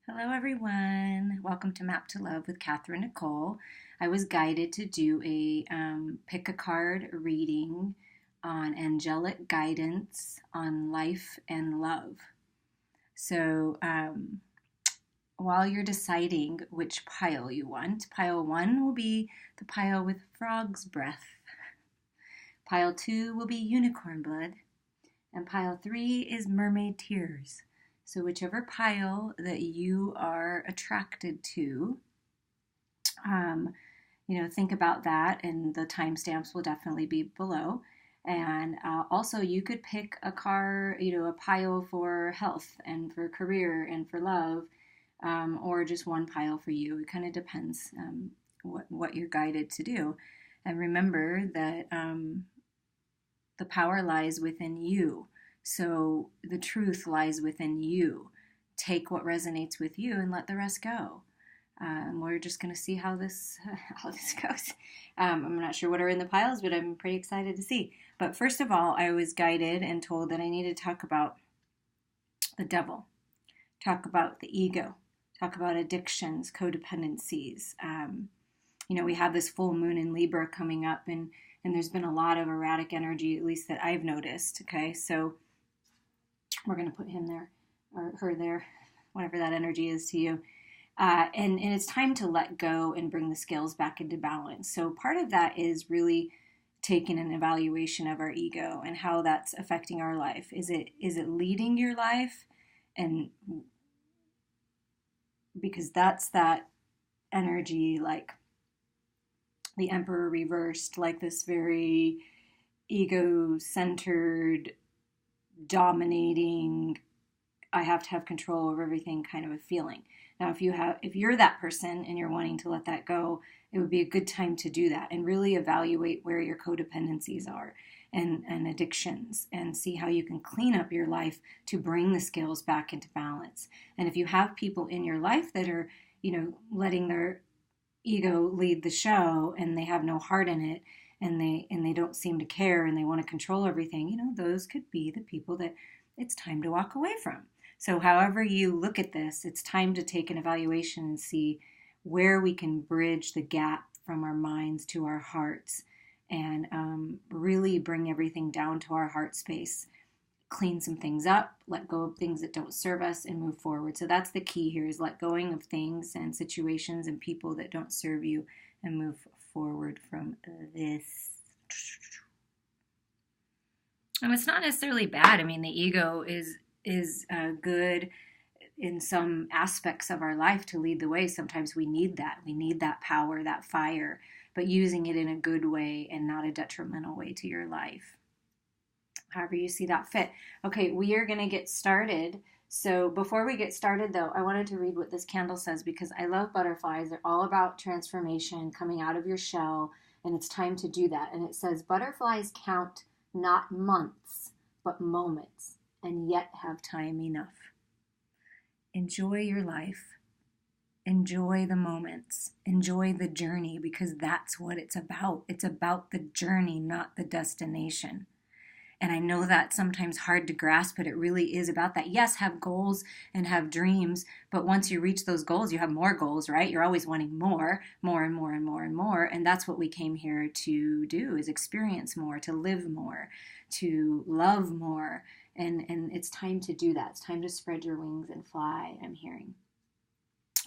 Hello, everyone. Welcome to Map to Love with Katherine Nichole. I was guided to do a pick a card reading on angelic guidance on life and love. So, while you're deciding which pile you want, pile 1 will be the pile with frog's breath, pile 2 will be unicorn blood, and pile 3 is mermaid tears. So whichever pile that you are attracted to, think about that, and the timestamps will definitely be below. And also, you could pick a pile for health and for career and for love, or just one pile for you. It kind of depends what you're guided to do. And remember that the power lies within you. So the truth lies within you. Take what resonates with you and let the rest go. We're just going to see how this goes. I'm not sure what are in the piles, but I'm pretty excited to see. But first of all, I was guided and told that I need to talk about the devil, talk about the ego, talk about addictions, codependencies. We have this full moon in Libra coming up, and there's been a lot of erratic energy, at least that I've noticed. Okay, so we're going to put him there or her there, whatever that energy is to you. And it's time to let go and bring the scales back into balance. So part of that is really taking an evaluation of our ego and how that's affecting our life. Is it leading your life? And because that's that energy, like the Emperor reversed, like this very ego-centered, dominating, I have to have control over everything kind of a feeling. Now, if you're that person and you're wanting to let that go, it would be a good time to do that and really evaluate where your codependencies are and addictions, and see how you can clean up your life to bring the scales back into balance. And if you have people in your life that are, letting their ego lead the show and they have no heart in it, and they don't seem to care and they want to control everything, those could be the people that it's time to walk away from. So however you look at this, it's time to take an evaluation and see where we can bridge the gap from our minds to our hearts, and really bring everything down to our heart space, clean some things up, let go of things that don't serve us, and move forward. So that's the key here, is let going of things and situations and people that don't serve you, and move forward from this. And it's not necessarily bad. I mean, the ego is good in some aspects of our life to lead the way. Sometimes we need that. We need that power, that fire, but using it in a good way and not a detrimental way to your life. However you see that fit. Okay, we are going to get started. So before we get started, though, I wanted to read what this candle says, because I love butterflies. They're all about transformation, coming out of your shell, and it's time to do that. And it says, butterflies count not months, but moments, and yet have time enough. Enjoy your life. Enjoy the moments. Enjoy the journey, because that's what it's about. It's about the journey, not the destination. And I know that's sometimes hard to grasp, but it really is about that. Yes, have goals and have dreams, but once you reach those goals, you have more goals, right? You're always wanting more and more and more and more. And that's what we came here to do, is experience more, to live more, to love more. And it's time to do that. It's time to spread your wings and fly, I'm hearing.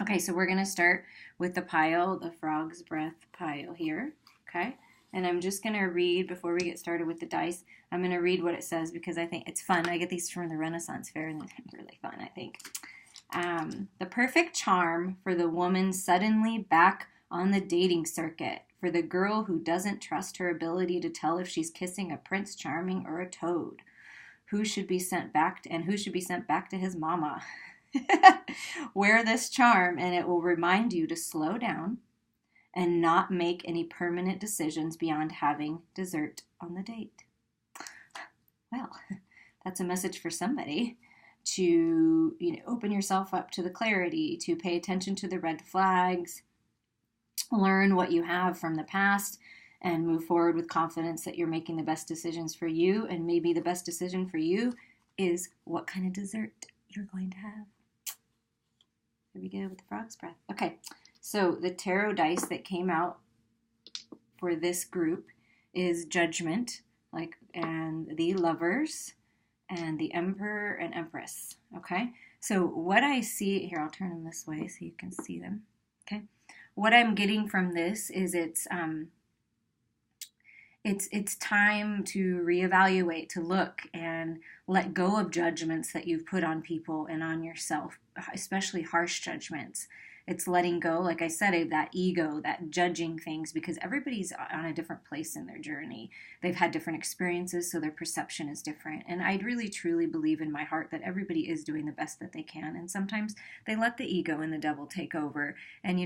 Okay, so we're going to start with the pile, the frog's breath pile here, okay? And I'm just going to read, before we get started with the dice, I'm going to read what it says, because I think it's fun. I get these from the Renaissance Fair, and they're really fun, I think. The perfect charm for the woman suddenly back on the dating circuit, for the girl who doesn't trust her ability to tell if she's kissing a Prince Charming or a toad. Who should be sent back to his mama? Wear this charm, and it will remind you to slow down and not make any permanent decisions beyond having dessert on the date. Well, that's a message for somebody, to open yourself up to the clarity, to pay attention to the red flags, learn what you have from the past, and move forward with confidence that you're making the best decisions for you. And maybe the best decision for you is what kind of dessert you're going to have. There we go with the frog's breath. Okay, so the tarot dice that came out for this group is Judgment, and the Lovers, and the Emperor and Empress. Okay, so what I see here, I'll turn them this way so you can see them. Okay, what I'm getting from this is it's time to reevaluate, to look and let go of judgments that you've put on people and on yourself, especially harsh judgments. It's letting go, like I said, of that ego, that judging things, because everybody's on a different place in their journey. They've had different experiences, so their perception is different. And I really, truly believe in my heart that everybody is doing the best that they can. And sometimes they let the ego and the devil take over. And,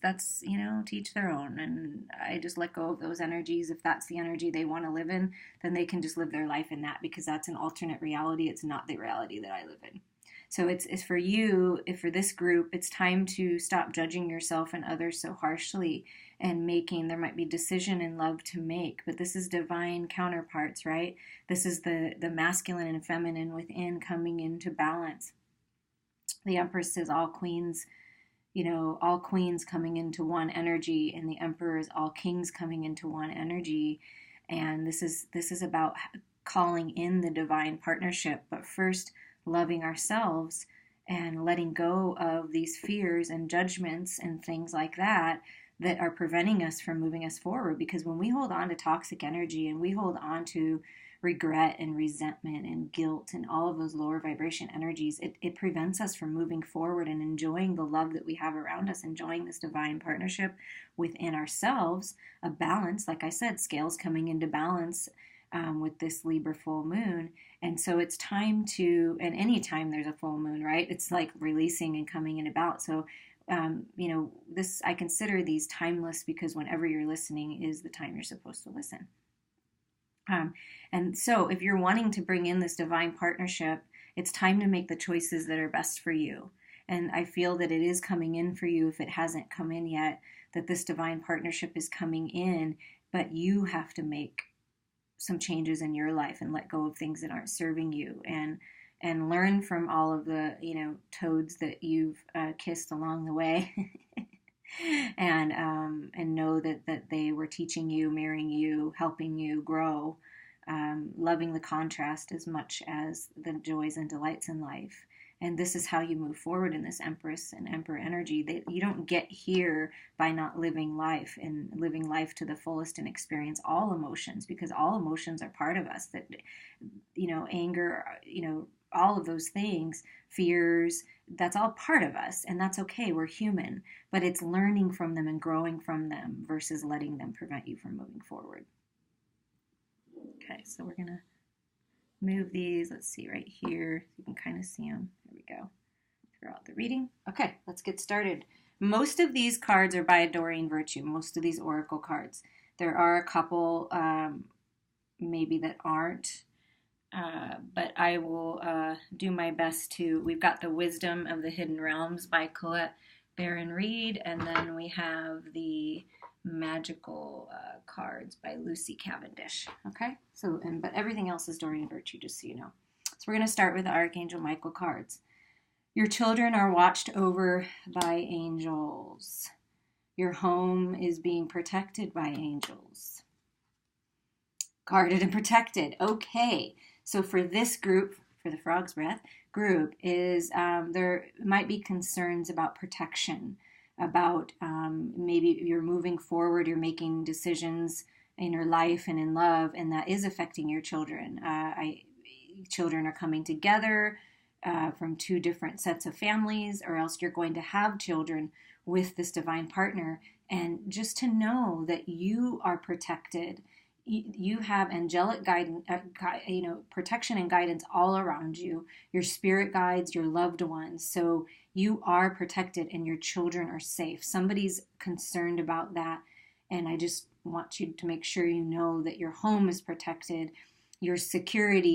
that's to each their own. And I just let go of those energies. If that's the energy they want to live in, then they can just live their life in that, because that's an alternate reality. It's not the reality that I live in. So it's for you, for this group, it's time to stop judging yourself and others so harshly, and there might be decision and love to make, but this is divine counterparts, right? This is the masculine and feminine within coming into balance. The Empress is all queens, all queens coming into one energy, and the Emperor is all kings coming into one energy. And this is about calling in the divine partnership, but first loving ourselves and letting go of these fears and judgments and things like that are preventing us from moving us forward. Because when we hold on to toxic energy and we hold on to regret and resentment and guilt and all of those lower vibration energies, it prevents us from moving forward and enjoying the love that we have around us, enjoying this divine partnership within ourselves, a balance. Like I said, scales coming into balance with this Libra full moon. And so it's time to, and anytime there's a full moon, right? It's like releasing and coming in about. So, I consider these timeless, because whenever you're listening is the time you're supposed to listen. And so if you're wanting to bring in this divine partnership, it's time to make the choices that are best for you. And I feel that it is coming in for you, if it hasn't come in yet, that this divine partnership is coming in, but you have to make some changes in your life and let go of things that aren't serving you, and learn from all of the toads that you've kissed along the way, and know that they were teaching you, mirroring you, helping you grow, loving the contrast as much as the joys and delights in life. And this is how you move forward in this Empress and Emperor energy. That you don't get here by not living life, and living life to the fullest and experience all emotions, because all emotions are part of us. That, anger, all of those things, fears, that's all part of us, and that's okay. We're human, but it's learning from them and growing from them versus letting them prevent you from moving forward. Okay, so we're going to move these. Let's see right here. You can kind of see them. There we go. Throughout the reading. Okay, let's get started. Most of these cards are by Doreen Virtue. Most of these oracle cards. There are a couple maybe that aren't, but I will do my best to. We've got the Wisdom of the Hidden Realms by Colette Baron Reed, and then we have the Magical cards by Lucy Cavendish. Okay, so but everything else is Doreen Virtue, just so you know. So we're going to start with the Archangel Michael cards. Your children are watched over by angels. Your home is being protected by angels. Guarded and protected. Okay, so for this group, for the Frog's Breath group, is there might be concerns about protection, about maybe you're moving forward, you're making decisions in your life and in love, and that is affecting your children. Children are coming together from two different sets of families, or else you're going to have children with this divine partner. And just to know that you are protected, you have angelic guidance, protection and guidance all around you, your spirit guides, your loved ones. So you are protected and your children are safe. Somebody's concerned about that. And I just want you to make sure you know that your home is protected, your security,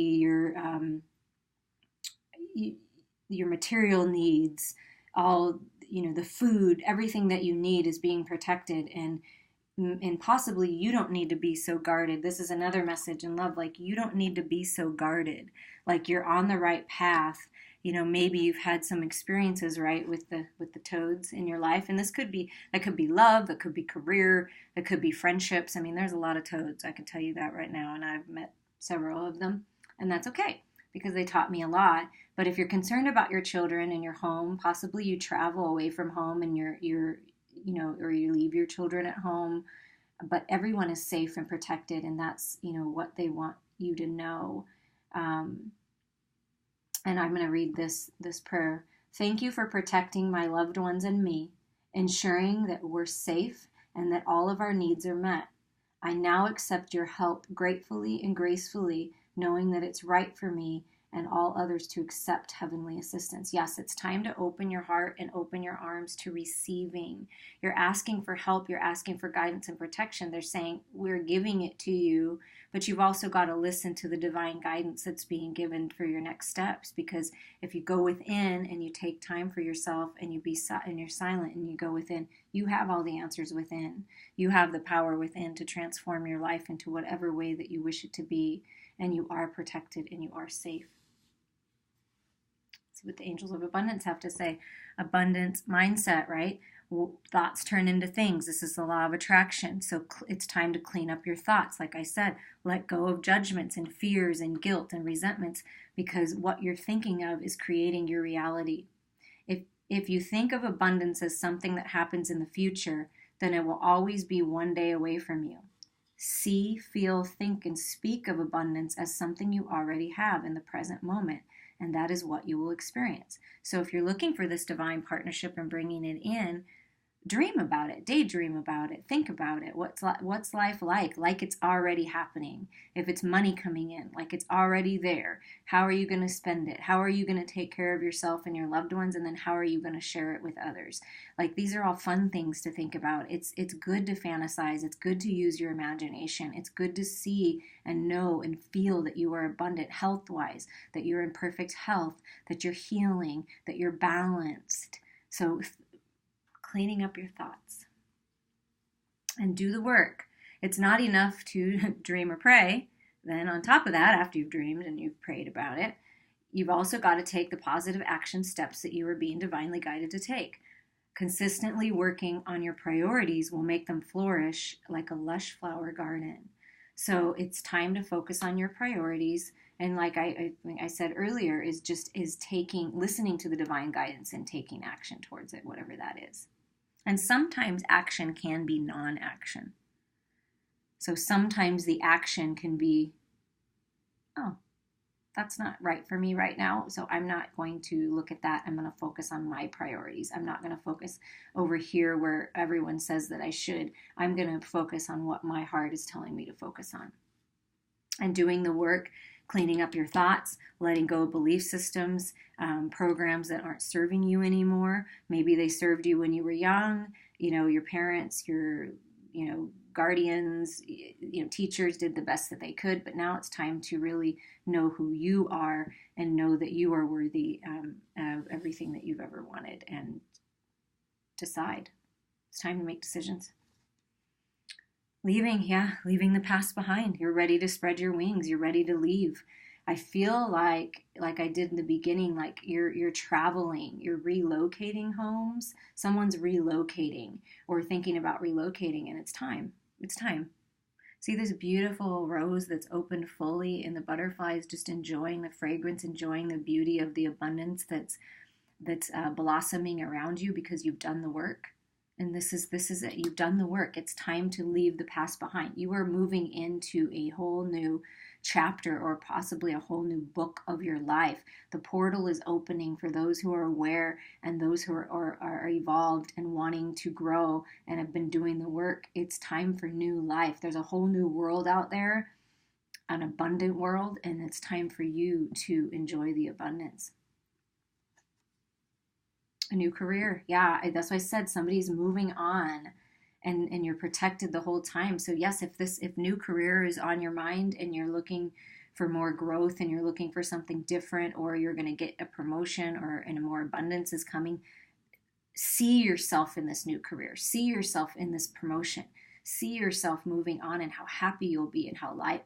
your material needs, all, the food, everything that you need is being protected. And possibly you don't need to be so guarded. This is another message in love. Like, you don't need to be so guarded. Like, you're on the right path, maybe you've had some experiences, right, with the toads in your life, and that could be love, that could be career, that could be friendships. I mean, there's a lot of toads, I can tell you that right now, and I've met several of them, and that's okay because they taught me a lot. But if you're concerned about your children and your home, possibly you travel away from home and or you leave your children at home, but everyone is safe and protected, and that's what they want you to know. And I'm going to read this prayer. Thank you for protecting my loved ones and me, ensuring that we're safe and that all of our needs are met. I now accept your help gratefully and gracefully, knowing that it's right for me and all others to accept heavenly assistance. Yes, it's time to open your heart and open your arms to receiving. You're asking for help. You're asking for guidance and protection. They're saying, we're giving it to you, but you've also got to listen to the divine guidance that's being given for your next steps. Because if you go within and you take time for yourself and you're silent and you go within, you have all the answers within. You have the power within to transform your life into whatever way that you wish it to be. And you are protected and you are safe. What the angels of abundance have to say. Abundance mindset, right? Thoughts turn into things. This is the law of attraction. So it's time to clean up your thoughts. Like I said, let go of judgments and fears and guilt and resentments, because what you're thinking of is creating your reality. If you think of abundance as something that happens in the future, then it will always be one day away from you. See, feel, think, and speak of abundance as something you already have in the present moment. And that is what you will experience. So if you're looking for this divine partnership and bringing it in, dream about it, daydream about it, think about it. What's life like? Like it's already happening. If it's money coming in, like it's already there. How are you going to spend it? How are you going to take care of yourself and your loved ones? And then how are you going to share it with others? Like, these are all fun things to think about. It's good to fantasize. It's good to use your imagination. It's good to see and know and feel that you are abundant health-wise, that you're in perfect health, that you're healing, that you're balanced. So cleaning up your thoughts and do the work. It's not enough to dream or pray. Then on top of that, after you've dreamed and you've prayed about it, you've also got to take the positive action steps that you are being divinely guided to take. Consistently working on your priorities will make them flourish like a lush flower garden. So it's time to focus on your priorities. And like I said earlier, is listening to the divine guidance and taking action towards it, whatever that is. And sometimes action can be non-action. So sometimes the action can be, oh, that's not right for me right now, so I'm not going to look at that. I'm going to focus on my priorities. I'm not going to focus over here where everyone says that I should. I'm going to focus on what my heart is telling me to focus on. And doing the work, cleaning up your thoughts, letting go of belief systems, programs that aren't serving you anymore. Maybe they served you when you were young. Your parents, your guardians, teachers did the best that they could, but now it's time to really know who you are and know that you are worthy of everything that you've ever wanted, and decide. It's time to make decisions. Leaving the past behind. You're ready to spread your wings. You're ready to leave. I feel like I did in the beginning, like you're traveling, you're relocating homes. Someone's relocating or thinking about relocating, and it's time. It's time. See this beautiful rose that's opened fully, and the butterflies just enjoying the fragrance, enjoying the beauty of the abundance that's blossoming around you because you've done the work. And this is it. You've done the work. It's time to leave the past behind. You are moving into a whole new chapter, or possibly a whole new book of your life. The portal is opening for those who are aware and those who are evolved and wanting to grow and have been doing the work. It's time for new life. There's a whole new world out there, an abundant world, and it's time for you to enjoy the abundance. A new career. Yeah, that's why I said somebody's moving on, and you're protected the whole time. So yes, if new career is on your mind and you're looking for more growth and you're looking for something different, or you're going to get a promotion and more abundance is coming, see yourself in this new career. See yourself in this promotion. see yourself moving on and how happy you'll be and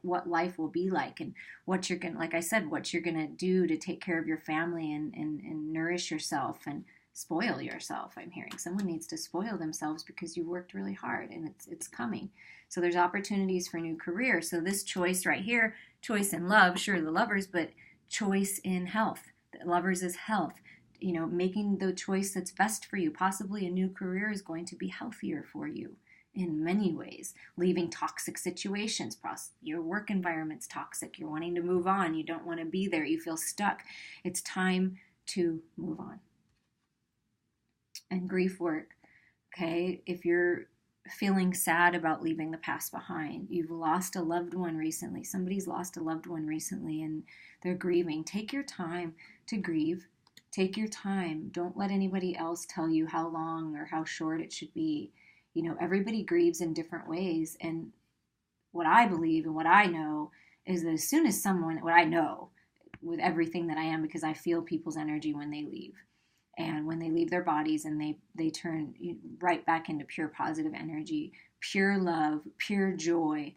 what life will be like, and what you're gonna, like I said, what you're gonna do to take care of your family and nourish yourself and spoil yourself. I'm hearing someone needs to spoil themselves because you worked really hard, and it's coming. So there's opportunities for new career. So this choice right here, choice in love, sure, the lovers, but choice in health. The lovers is health. Making the choice that's best for you. Possibly a new career is going to be healthier for you in many ways. Leaving toxic situations. Your work environment's toxic. You're wanting to move on. You don't want to be there. You feel stuck. It's time to move on. And grief work. Okay, if you're feeling sad about leaving the past behind, you've lost a loved one recently, somebody's lost a loved one recently and they're grieving, take your time to grieve. Take your time. Don't let anybody else tell you how long or how short it should be. Everybody grieves in different ways. And what I believe and what I know is that as soon as what I know with everything that I am, because I feel people's energy when they leave. And when they leave their bodies and they turn right back into pure positive energy, pure love, pure joy,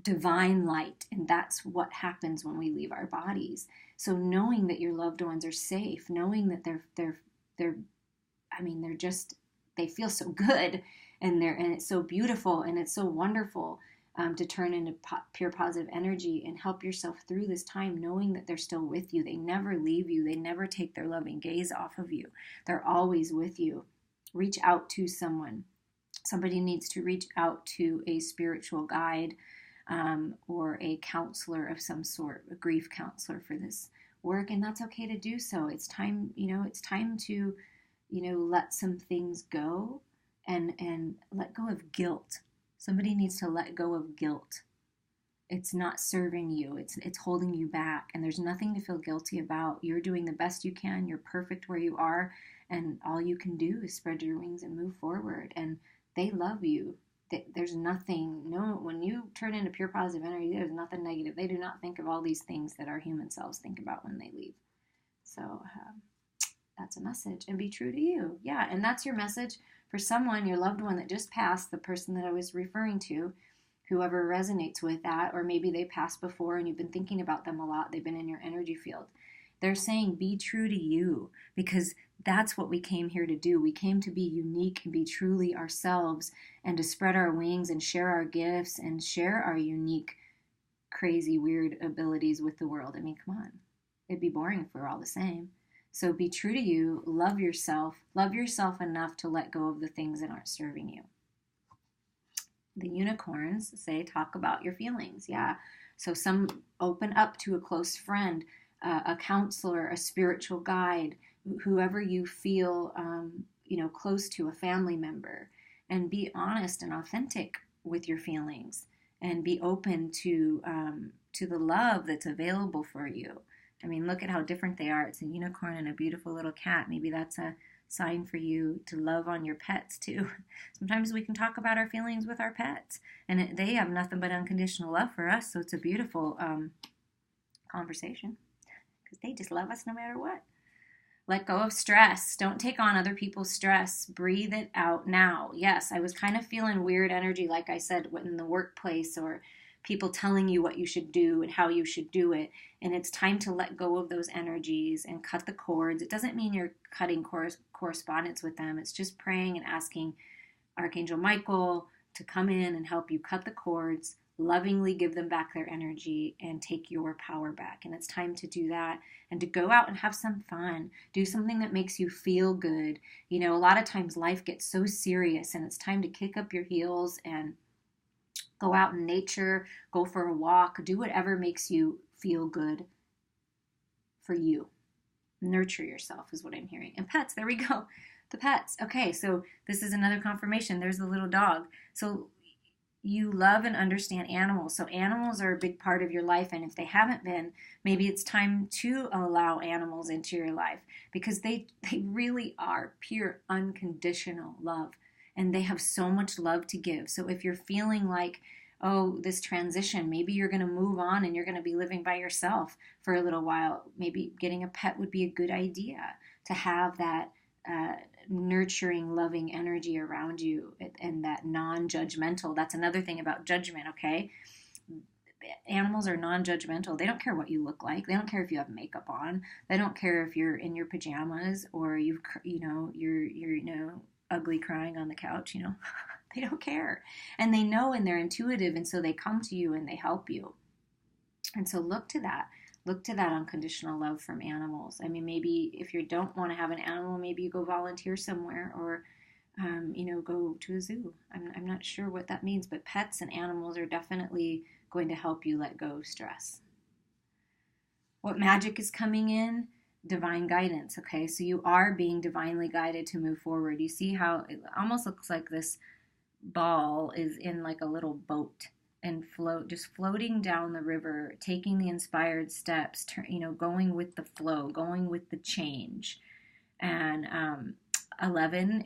divine light. And that's what happens when we leave our bodies. So knowing that your loved ones are safe, knowing that they feel so good, and it's so beautiful and it's so wonderful to turn into pure positive energy and help yourself through this time, knowing that they're still with you. They never leave you. They never take their loving gaze off of you. They're always with you. Reach out to someone. Somebody needs to reach out to a spiritual guide or a counselor of some sort, a grief counselor for this work, and that's okay to do so. It's time, it's time to, let some things go and let go of guilt. Somebody needs to let go of guilt. It's not serving you. It's holding you back, and there's nothing to feel guilty about. You're doing the best you can. You're perfect where you are, and all you can do is spread your wings and move forward. And they love you. There's nothing, when you turn into pure positive energy, there's nothing negative. They do not think of all these things that our human selves think about when they leave. So that's a message, and be true to you. Yeah, and that's your message for someone, your loved one that just passed, the person that I was referring to, whoever resonates with that, or maybe they passed before and you've been thinking about them a lot. They've been in your energy field. They're saying be true to you, because that's what we came here to do. We came to be unique and be truly ourselves, and to spread our wings and share our gifts and share our unique, crazy, weird abilities with the world. I mean, come on. It'd be boring if we were all the same. So be true to you. Love yourself. Love yourself enough to let go of the things that aren't serving you. The unicorns say talk about your feelings. Yeah. So some open up to a close friend, a counselor, a spiritual guide, whoever you feel, close to, a family member, and be honest and authentic with your feelings, and be open to the love that's available for you. I mean, look at how different they are. It's a unicorn and a beautiful little cat. Maybe that's a sign for you to love on your pets too. Sometimes we can talk about our feelings with our pets, and they have nothing but unconditional love for us. So it's a beautiful conversation, because they just love us no matter what. Let go of stress. Don't take on other people's stress. Breathe it out now. Yes, I was kind of feeling weird energy, like I said, in the workplace, or people telling you what you should do and how you should do it. And it's time to let go of those energies and cut the cords. It doesn't mean you're cutting correspondence with them. It's just praying and asking Archangel Michael to come in and help you cut the cords, lovingly give them back their energy, and take your power back. And it's time to do that, and to go out and have some fun. Do something that makes you feel good. A lot of times life gets so serious, and it's time to kick up your heels and go out in nature, go for a walk, do whatever makes you feel good for you. Nurture yourself is what I'm hearing. And pets, there we go. The pets. Okay, so this is another confirmation. There's the little dog. So you love and understand animals. So animals are a big part of your life. And if they haven't been, maybe it's time to allow animals into your life, because they really are pure, unconditional love. And they have so much love to give. So if you're feeling like, oh, this transition, maybe you're going to move on and you're going to be living by yourself for a little while, maybe getting a pet would be a good idea, to have that nurturing, loving energy around you, and that non-judgmental. That's another thing about judgment, okay? Animals are non-judgmental. They don't care what you look like. They don't care if you have makeup on. They don't care if you're in your pajamas or you're ugly crying on the couch, They don't care. And they know, and they're intuitive, and so they come to you and they help you. And so look to that. Look to that unconditional love from animals. I mean, maybe if you don't want to have an animal, maybe you go volunteer somewhere, or go to a zoo. I'm not sure what that means, but pets and animals are definitely going to help you let go of stress. What magic is coming in? Divine guidance, okay? So you are being divinely guided to move forward. You see how it almost looks like this ball is in like a little boat and floating down the river, taking the inspired steps, going with the flow, going with the change. And 11,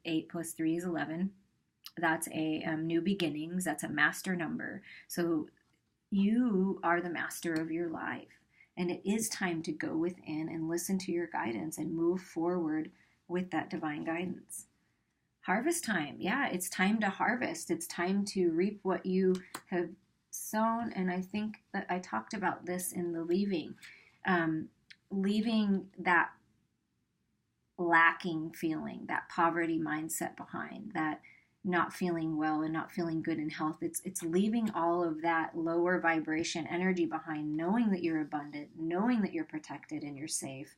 8 plus 3 is 11. That's a new beginnings. That's a master number. So you are the master of your life. And it is time to go within and listen to your guidance and move forward with that divine guidance. Harvest time. Yeah, it's time to harvest. It's time to reap what you have sown. And I think that I talked about this in the leaving. Leaving that lacking feeling, that poverty mindset behind, that not feeling well and not feeling good in health. It's leaving all of that lower vibration energy behind, knowing that you're abundant, knowing that you're protected and you're safe.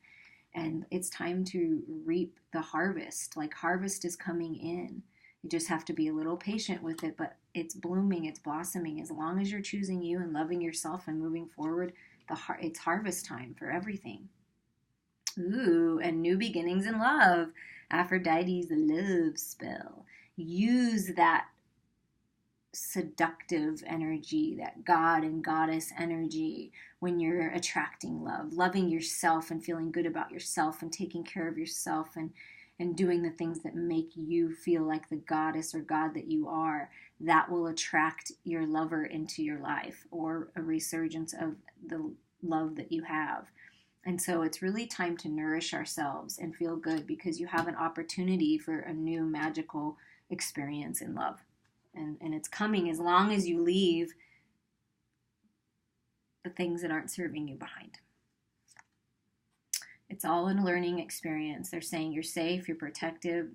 And it's time to reap the harvest. Like, harvest is coming in. You just have to be a little patient with it, but it's blooming, it's blossoming. As long as you're choosing you and loving yourself and moving forward, it's harvest time for everything. Ooh, and new beginnings in love. Aphrodite's love spell. Use that seductive energy, that God and goddess energy when you're attracting love, loving yourself and feeling good about yourself and taking care of yourself and doing the things that make you feel like the goddess or God that you are. That will attract your lover into your life, or a resurgence of the love that you have. And so it's really time to nourish ourselves and feel good, because you have an opportunity for a new magical experience in love. And it's coming as long as you leave the things that aren't serving you behind. It's all a learning experience. They're saying you're safe, you're protective,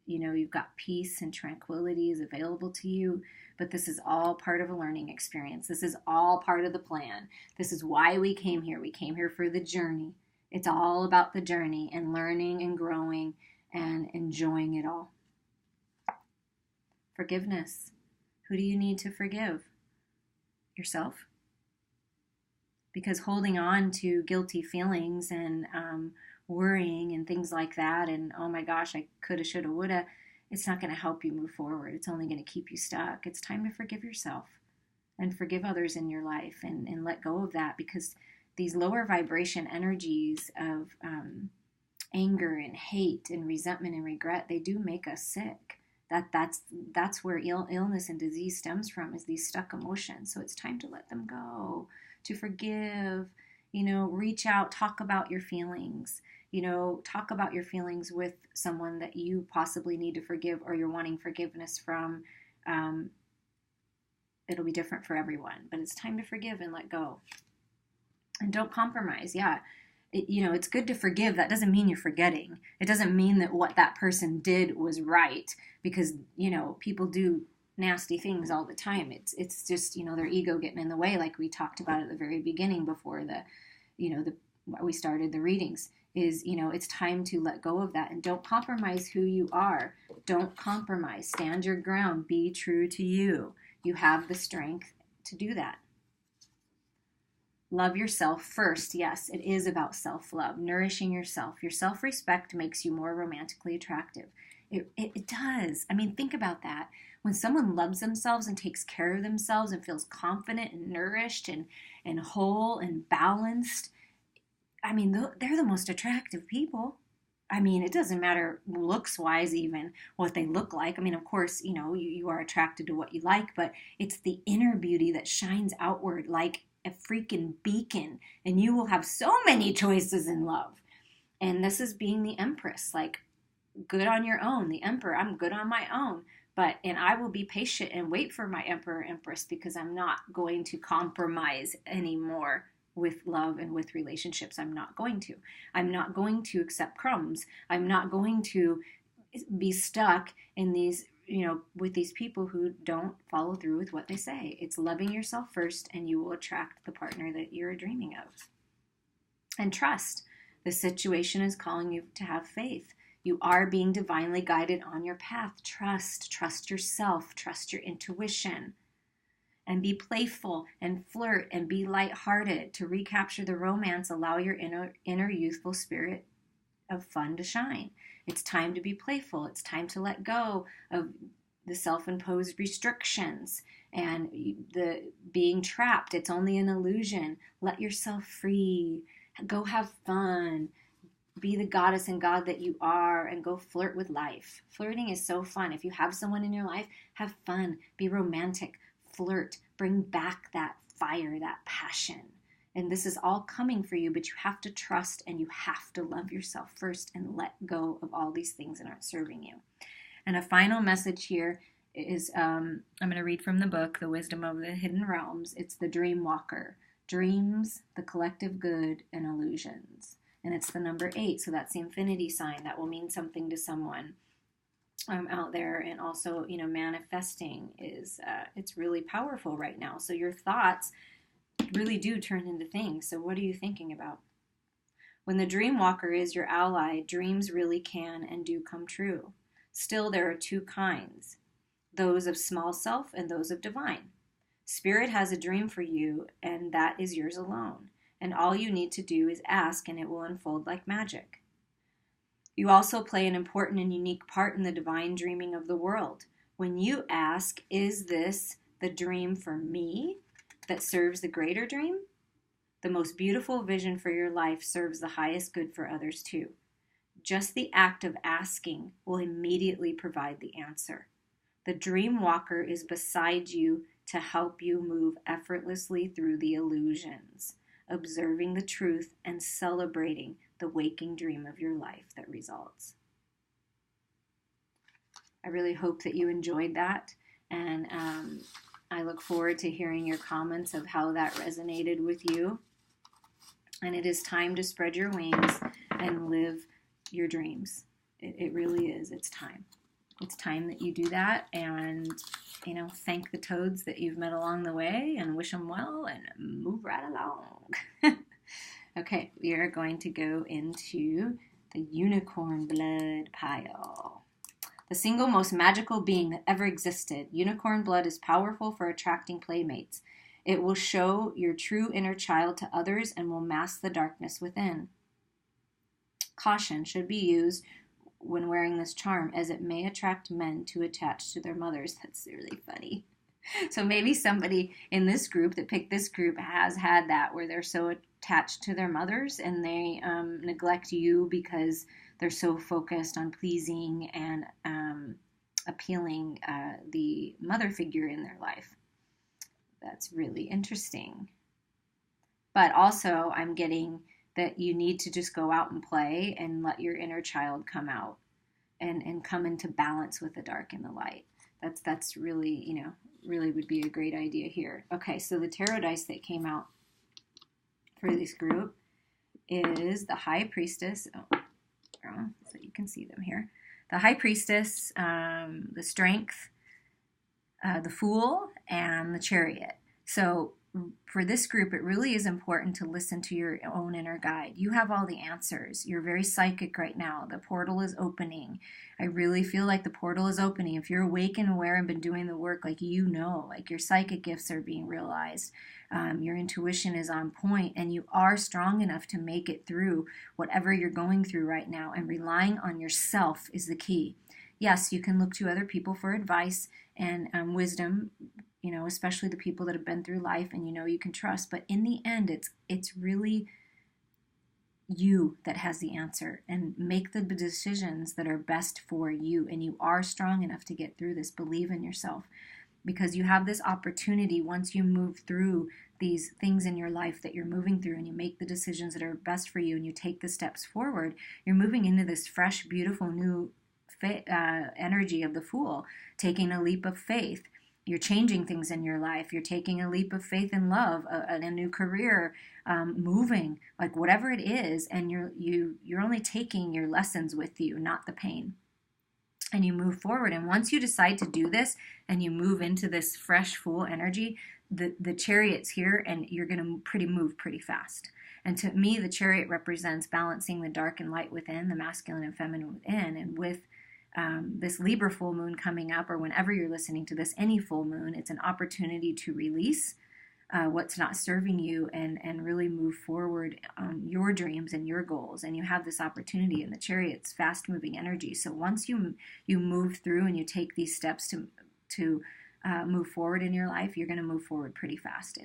you've got peace and tranquility is available to you. But this is all part of a learning experience. This is all part of the plan. This is why we came here. We came here for the journey. It's all about the journey and learning and growing and enjoying it all. Forgiveness. Who do you need to forgive? Yourself. Because holding on to guilty feelings and worrying and things like that, and oh my gosh, I coulda, shoulda, woulda, it's not going to help you move forward. It's only going to keep you stuck. It's time to forgive yourself and forgive others in your life and let go of that, because these lower vibration energies of anger and hate and resentment and regret, they do make us sick. That's where illness and disease stems from, is these stuck emotions. So it's time to let them go, to forgive, reach out, talk about your feelings, talk about your feelings with someone that you possibly need to forgive or you're wanting forgiveness from. It'll be different for everyone, but it's time to forgive and let go. And don't compromise. Yeah. It's good to forgive. That doesn't mean you're forgetting. It doesn't mean that what that person did was right, because, people do nasty things all the time. It's just, their ego getting in the way, like we talked about at the very beginning before we started the readings, is, it's time to let go of that and don't compromise who you are. Don't compromise. Stand your ground. Be true to you. You have the strength to do that. Love yourself first. Yes, it is about self-love, nourishing yourself. Your self-respect makes you more romantically attractive. It does. I mean, think about that. When someone loves themselves and takes care of themselves and feels confident and nourished and whole and balanced, I mean, they're the most attractive people. I mean, it doesn't matter looks-wise even what they look like. I mean, of course, you are attracted to what you like, but it's the inner beauty that shines outward like a freaking beacon, and you will have so many choices in love. And this is being the empress. Like, good on your own. The Emperor, I'm good on my own. And I will be patient and wait for my Emperor Empress, because I'm not going to compromise anymore with love and with relationships. I'm not going to. I'm not going to accept crumbs. I'm not going to be stuck in these, with these people who don't follow through with what they say. It's loving yourself first, and you will attract the partner that you're dreaming of. And trust. The situation is calling you to have faith. You are being divinely guided on your path. Trust yourself, trust your intuition, and be playful and flirt and be lighthearted. To recapture the romance, allow your inner youthful spirit of fun to shine. It's time to be playful. It's time to let go of the self-imposed restrictions and the being trapped. It's only an illusion. Let yourself free. Go have fun. Be the goddess and god that you are, and go flirt with life. Flirting is so fun. If you have someone in your life, have fun. Be romantic. Flirt. Bring back that fire, that passion. And this is all coming for you, but you have to trust, and you have to love yourself first and let go of all these things that aren't serving you. And a final message here is, I'm going to read from the book, The Wisdom of the Hidden Realms. It's the Dream Walker. Dreams, the collective good, and illusions. And it's the number 8, so that's the infinity sign. That will mean something to someone out there. And also, manifesting is, it's really powerful right now. So your thoughts really do turn into things. So what are you thinking about? When the dream walker is your ally, dreams really can and do come true. Still, there are 2 kinds, those of small self and those of divine. Spirit has a dream for you, and that is yours alone. And all you need to do is ask, and it will unfold like magic. You also play an important and unique part in the divine dreaming of the world. When you ask, is this the dream for me that serves the greater dream? The most beautiful vision for your life serves the highest good for others too. Just the act of asking will immediately provide the answer. The dream walker is beside you to help you move effortlessly through the illusions, observing the truth and celebrating the waking dream of your life that results. I really hope that you enjoyed that, and I look forward to hearing your comments of how that resonated with you. And it is time to spread your wings and live your dreams. It really is. It's time. It's time that you do that, and thank the toads that you've met along the way, and wish them well, and move right along. Okay, we are going to go into the unicorn blood pile. The single most magical being that ever existed. Unicorn blood is powerful for attracting playmates. It will show your true inner child to others and will mask the darkness within. Caution should be used when wearing this charm, as it may attract men to attach to their mothers. That's really funny. So maybe somebody in this group that picked this group has had that, where they're so attached to their mothers and they neglect you because they're so focused on pleasing and appealing the mother figure in their life. That's really interesting. But also, I'm getting that you need to just go out and play and let your inner child come out and come into balance with the dark and the light. That's really, really would be a great idea here. Okay, so the tarot dice that came out for this group is the High Priestess. Oh, so you can see them here. The High Priestess, the Strength, the Fool, and the Chariot. So for this group, it really is important to listen to your own inner guide. You have all the answers. You're very psychic right now. The portal is opening. I really feel like the portal is opening. If you're awake and aware and been doing the work, like your psychic gifts are being realized. Your intuition is on point, and you are strong enough to make it through whatever you're going through right now. And relying on yourself is the key. Yes, you can look to other people for advice and wisdom, especially the people that have been through life and you can trust. But in the end, it's really you that has the answer, and make the decisions that are best for you. And you are strong enough to get through this. Believe in yourself, because you have this opportunity once you move through these things in your life that you're moving through, and you make the decisions that are best for you, and you take the steps forward. You're moving into this fresh, beautiful, new energy of the Fool, taking a leap of faith. You're changing things in your life. You're taking a leap of faith in love, a new career, moving, like whatever it is, and you're only taking your lessons with you, not the pain. And you move forward. And once you decide to do this and you move into this fresh Fool energy, the Chariot's here, and you're going to move pretty fast. And to me, the Chariot represents balancing the dark and light within, the masculine and feminine within. And with this Libra full moon coming up, or whenever you're listening to this, any full moon, it's an opportunity to release what's not serving you and really move forward your dreams and your goals. And you have this opportunity, in the Chariot's fast moving energy. So once you move through and you take these steps to move forward in your life, you're going to move forward pretty fast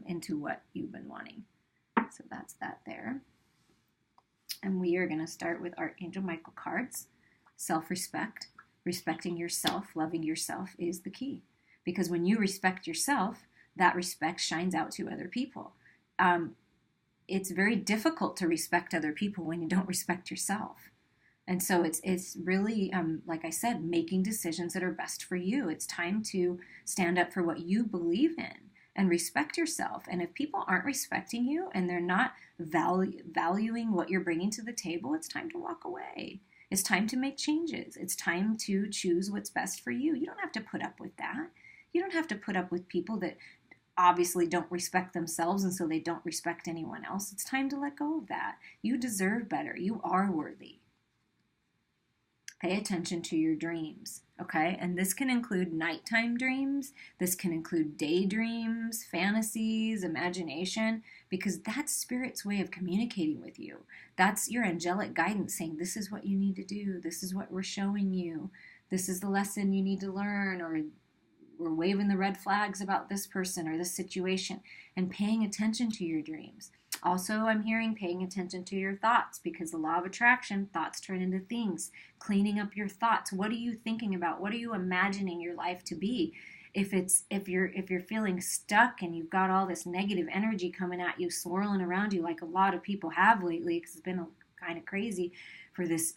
into what you've been wanting. So that's that there. And we are going to start with Archangel Michael cards. Self-respect. Respecting yourself, loving yourself is the key. Because when you respect yourself, that respect shines out to other people. It's very difficult to respect other people when you don't respect yourself. And so it's really, like I said, making decisions that are best for you. It's time to stand up for what you believe in and respect yourself. And if people aren't respecting you and they're not valuing what you're bringing to the table, it's time to walk away. It's time to make changes. It's time to choose what's best for you. You don't have to put up with that. You don't have to put up with people that obviously don't respect themselves, and so they don't respect anyone else. It's time to let go of that. You deserve better. You are worthy. Pay attention to your dreams, okay? And this can include nighttime dreams. This can include daydreams, fantasies, imagination, because that's Spirit's way of communicating with you. That's your angelic guidance saying, this is what you need to do. This is what we're showing you. This is the lesson you need to learn, or we're waving the red flags about this person or this situation, and paying attention to your dreams. Also, I'm hearing paying attention to your thoughts, because the law of attraction, thoughts turn into things. Cleaning up your thoughts. What are you thinking about? What are you imagining your life to be? If you're feeling stuck and you've got all this negative energy coming at you, swirling around you, like a lot of people have lately, because it's been kind of crazy for this,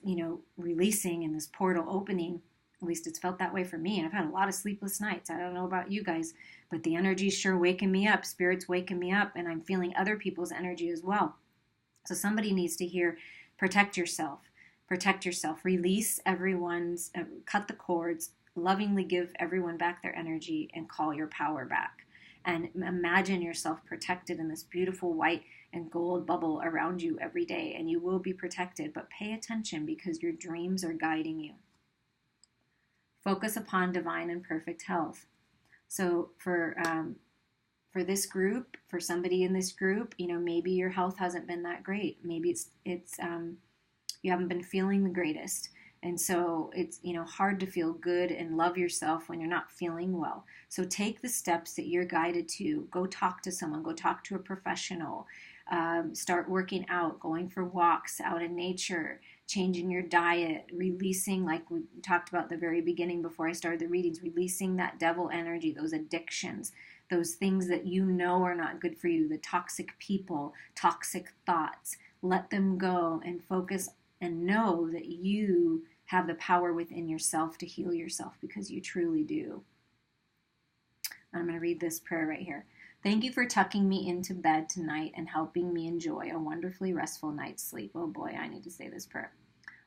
releasing and this portal opening. At least it's felt that way for me. And I've had a lot of sleepless nights. I don't know about you guys, but the energy's sure waking me up. Spirit's waking me up, and I'm feeling other people's energy as well. So somebody needs to hear, protect yourself. Protect yourself. Release everyone's, cut the cords, lovingly give everyone back their energy, and call your power back. And imagine yourself protected in this beautiful white and gold bubble around you every day, and you will be protected. But pay attention, because your dreams are guiding you. Focus upon divine and perfect health. So for this group, for somebody in this group, maybe your health hasn't been that great. Maybe it's you haven't been feeling the greatest. And so it's, hard to feel good and love yourself when you're not feeling well. So take the steps that you're guided to. Go talk to someone. Go talk to a professional. Start working out, going for walks out in nature, changing your diet, releasing, like we talked about at the very beginning before I started the readings, releasing that devil energy, those addictions, those things that are not good for you, the toxic people, toxic thoughts. Let them go and focus and know that you have the power within yourself to heal yourself, because you truly do. I'm going to read this prayer right here. Thank you for tucking me into bed tonight and helping me enjoy a wonderfully restful night's sleep. Oh boy, I need to say this prayer.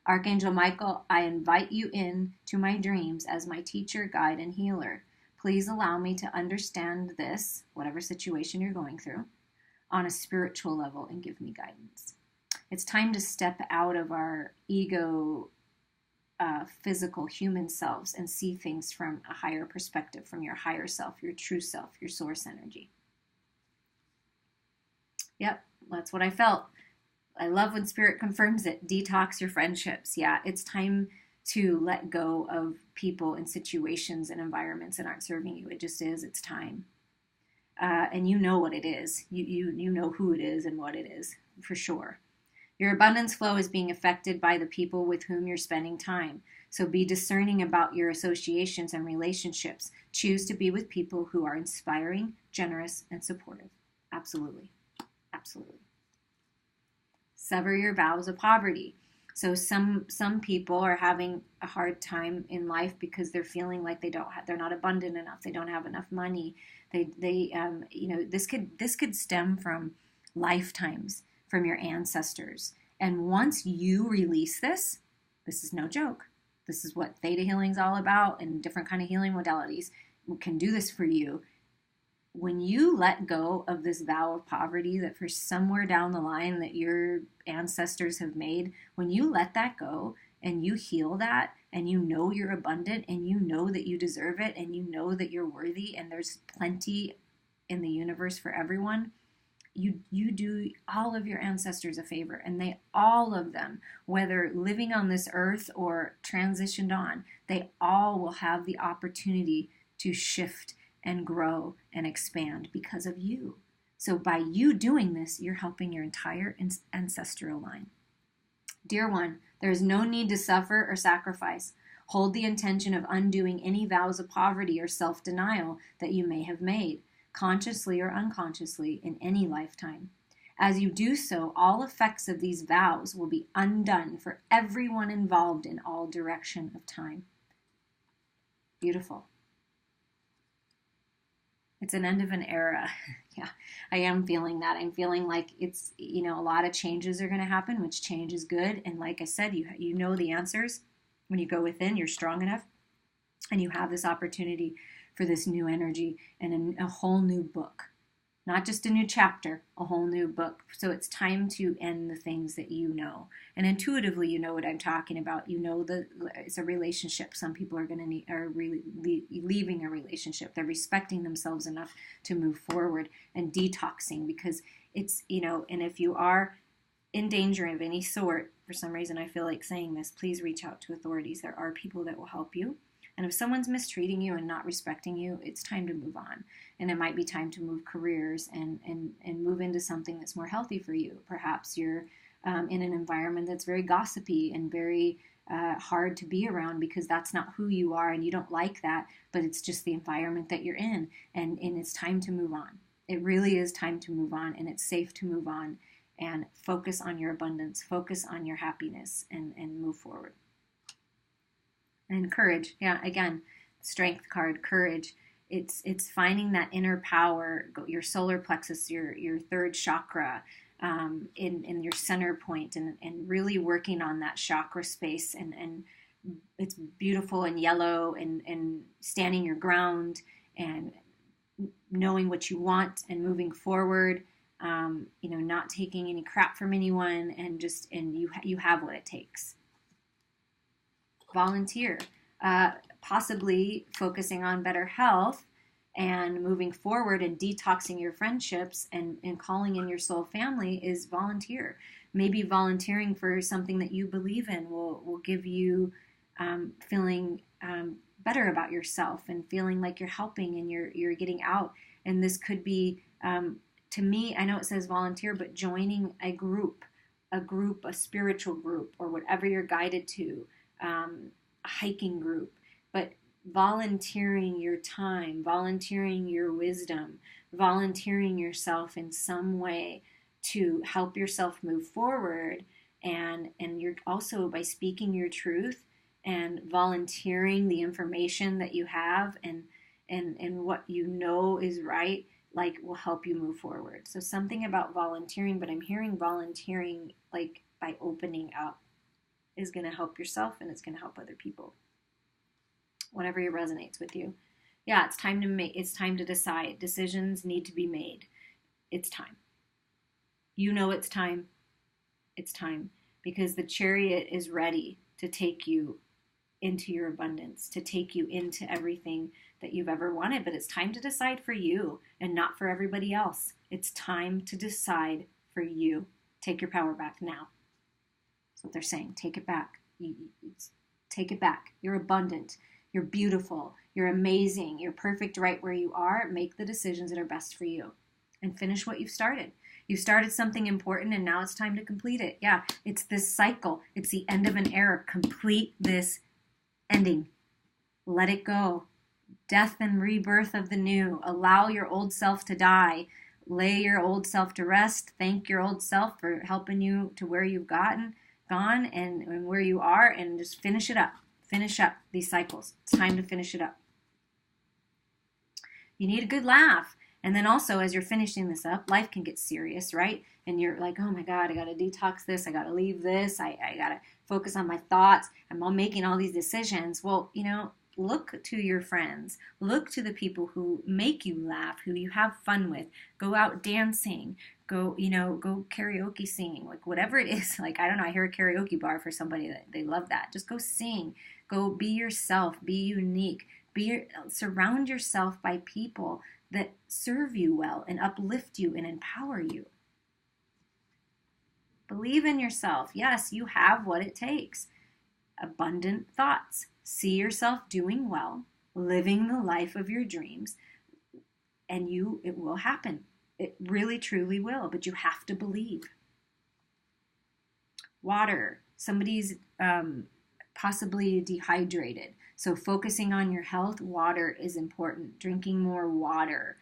Archangel Michael, I invite you in to my dreams as my teacher, guide, and healer. Please allow me to understand this, whatever situation you're going through, on a spiritual level, and give me guidance. It's time to step out of our ego, physical human selves, and see things from a higher perspective, from your higher self, your true self, your source energy. Yep, that's what I felt. I love when Spirit confirms it. Detox your friendships. Yeah, it's time to let go of people and situations and environments that aren't serving you. It just is. It's time. And you know what it is. You know who it is and what it is, for sure. Your abundance flow is being affected by the people with whom you're spending time. So be discerning about your associations and relationships. Choose to be with people who are inspiring, generous, and supportive. Absolutely. Absolutely. Sever your vows of poverty. So some people are having a hard time in life because they're feeling like they're not abundant enough. They don't have enough money. This could stem from lifetimes, from your ancestors. And once you release this is no joke. This is what Theta Healing is all about, and different kind of healing modalities can do this for you. When you let go of this vow of poverty that for somewhere down the line that your ancestors have made, when you let that go and you heal that, and you know you're abundant, and you know that you deserve it, and you know that you're worthy, and there's plenty in the universe for everyone, you do all of your ancestors a favor. And all of them, whether living on this earth or transitioned on, they all will have the opportunity to shift and grow and expand because of you. So by you doing this, you're helping your entire ancestral line. Dear one, there is no need to suffer or sacrifice. Hold the intention of undoing any vows of poverty or self-denial that you may have made, consciously or unconsciously, in any lifetime. As you do so, all effects of these vows will be undone for everyone involved in all direction of time. Beautiful. It's an end of an era. Yeah, I am feeling that. I'm feeling like it's, a lot of changes are going to happen, which change is good. And like I said, you know the answers. When you go within, you're strong enough, and you have this opportunity for this new energy and a whole new book. Not just a new chapter, a whole new book. So it's time to end the things that you know. And intuitively, you know what I'm talking about. You know it's a relationship. Some people are really leaving a relationship. They're respecting themselves enough to move forward and detoxing, because it's, and if you are in danger of any sort, for some reason I feel like saying this, please reach out to authorities. There are people that will help you. And if someone's mistreating you and not respecting you, it's time to move on. And it might be time to move careers and move into something that's more healthy for you. Perhaps you're in an environment that's very gossipy and very hard to be around, because that's not who you are and you don't like that, but it's just the environment that you're in. And it's time to move on. It really is time to move on, and it's safe to move on and focus on your abundance, focus on your happiness, and move forward. And courage, yeah, again, strength card, courage. It's finding that inner power, your solar plexus, your third chakra, in your center point, and really working on that chakra space. And it's beautiful and yellow, and standing your ground and knowing what you want and moving forward. Not taking any crap from anyone, and you have what it takes. Volunteer, possibly focusing on better health and moving forward and detoxing your friendships and calling in your soul family is volunteer. Maybe volunteering for something that you believe in will give you feeling better about yourself and feeling like you're helping and you're getting out. And this could be, to me, I know it says volunteer, but joining a group, a spiritual group, or whatever you're guided to, a hiking group, but volunteering your time, volunteering your wisdom, volunteering yourself in some way to help yourself move forward. And you're also, by speaking your truth and volunteering the information that you have and what you know is right, like, will help you move forward. So something about volunteering, but I'm hearing volunteering like by opening up, is going to help yourself, and it's going to help other people. Whatever resonates with you. Yeah, it's time to decide. Decisions need to be made. It's time. You know it's time. It's time, because the chariot is ready to take you into your abundance, to take you into everything that you've ever wanted. But it's time to decide for you and not for everybody else. It's time to decide for you. Take your power back now. That's what they're saying. Take it back. Take it back. You're abundant. You're beautiful. You're amazing. You're perfect right where you are. Make the decisions that are best for you and finish what you've started. You started something important, and now it's time to complete it. Yeah, it's this cycle. It's the end of an era. Complete this ending. Let it go. Death and rebirth of the new. Allow your old self to die. Lay your old self to rest. Thank your old self for helping you to where you've gotten. gone and where you are, and just finish it up. Finish up these cycles. It's time to finish it up. You need a good laugh. And then also, as you're finishing this up, life can get serious, right? And you're like, oh my God, I got to detox this. I got to leave this. I got to focus on my thoughts. I'm all making all these decisions. Well, look to your friends. Look to the people who make you laugh, who you have fun with. Go out dancing. Go karaoke singing. Like whatever it is. Like, I don't know, I hear a karaoke bar for somebody that they love that. Just go sing. Go be yourself. Be unique. Surround yourself by people that serve you well and uplift you and empower you. Believe in yourself. Yes, you have what it takes. Abundant thoughts. See yourself doing well, living the life of your dreams, and it will happen. It really, truly will, but you have to believe. Water. Somebody's possibly dehydrated. So focusing on your health, water is important. Drinking more water,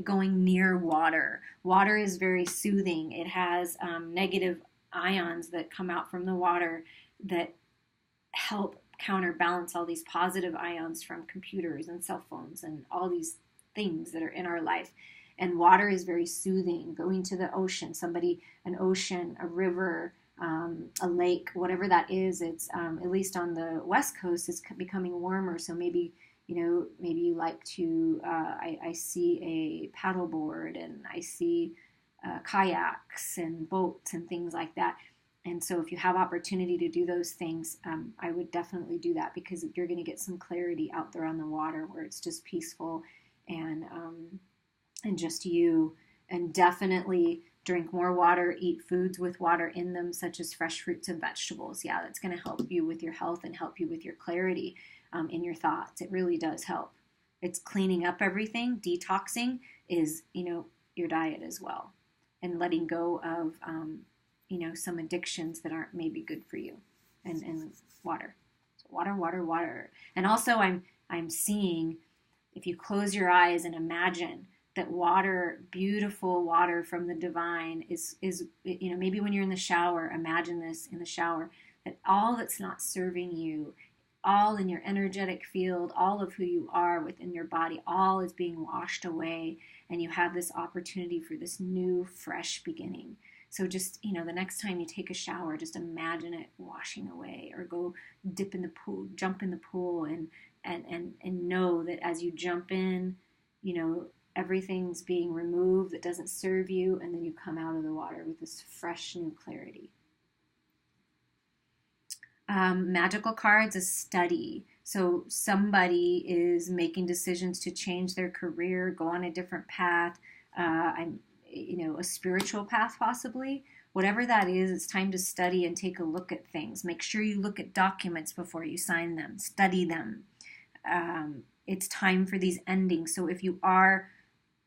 going near water. Water is very soothing. It has negative ions that come out from the water that help counterbalance all these positive ions from computers and cell phones and all these things that are in our life. And water is very soothing. Going to the ocean, an ocean, a river, a lake, whatever that is, it's at least on the West Coast, it's becoming warmer. So maybe you like to. I see a paddleboard and I see kayaks and boats and things like that. And so if you have opportunity to do those things, I would definitely do that, because you're going to get some clarity out there on the water where it's just peaceful and just you. And definitely drink more water, eat foods with water in them, such as fresh fruits and vegetables. Yeah, that's going to help you with your health and help you with your clarity in your thoughts. It really does help. It's cleaning up everything. Detoxing is, your diet as well. And letting go of, some addictions that aren't maybe good for you. And water. So water. And also I'm seeing, if you close your eyes and imagine that water, beautiful water from the divine is maybe when you're in the shower, imagine this in the shower, that all that's not serving you, all in your energetic field, all of who you are within your body, all is being washed away, and you have this opportunity for this new, fresh beginning. So just, the next time you take a shower, just imagine it washing away, or go dip in the pool, jump in the pool, and know that as you jump in, everything's being removed that doesn't serve you, and then you come out of the water with this fresh new clarity. Magical cards, a study. So somebody is making decisions to change their career, go on a different path, a spiritual path possibly. Whatever that is, it's time to study and take a look at things. Make sure you look at documents before you sign them. Study them. It's time for these endings. So if you are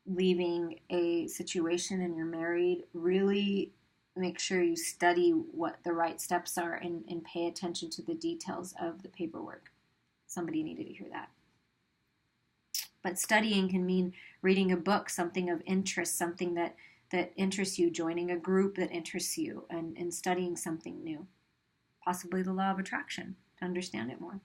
leaving a situation and you're married, really make sure you study what the right steps are and pay attention to the details of the paperwork. Somebody needed to hear that. But studying can mean reading a book, something of interest, something that interests you, joining a group that interests you, and studying something new. Possibly the law of attraction, to understand it more.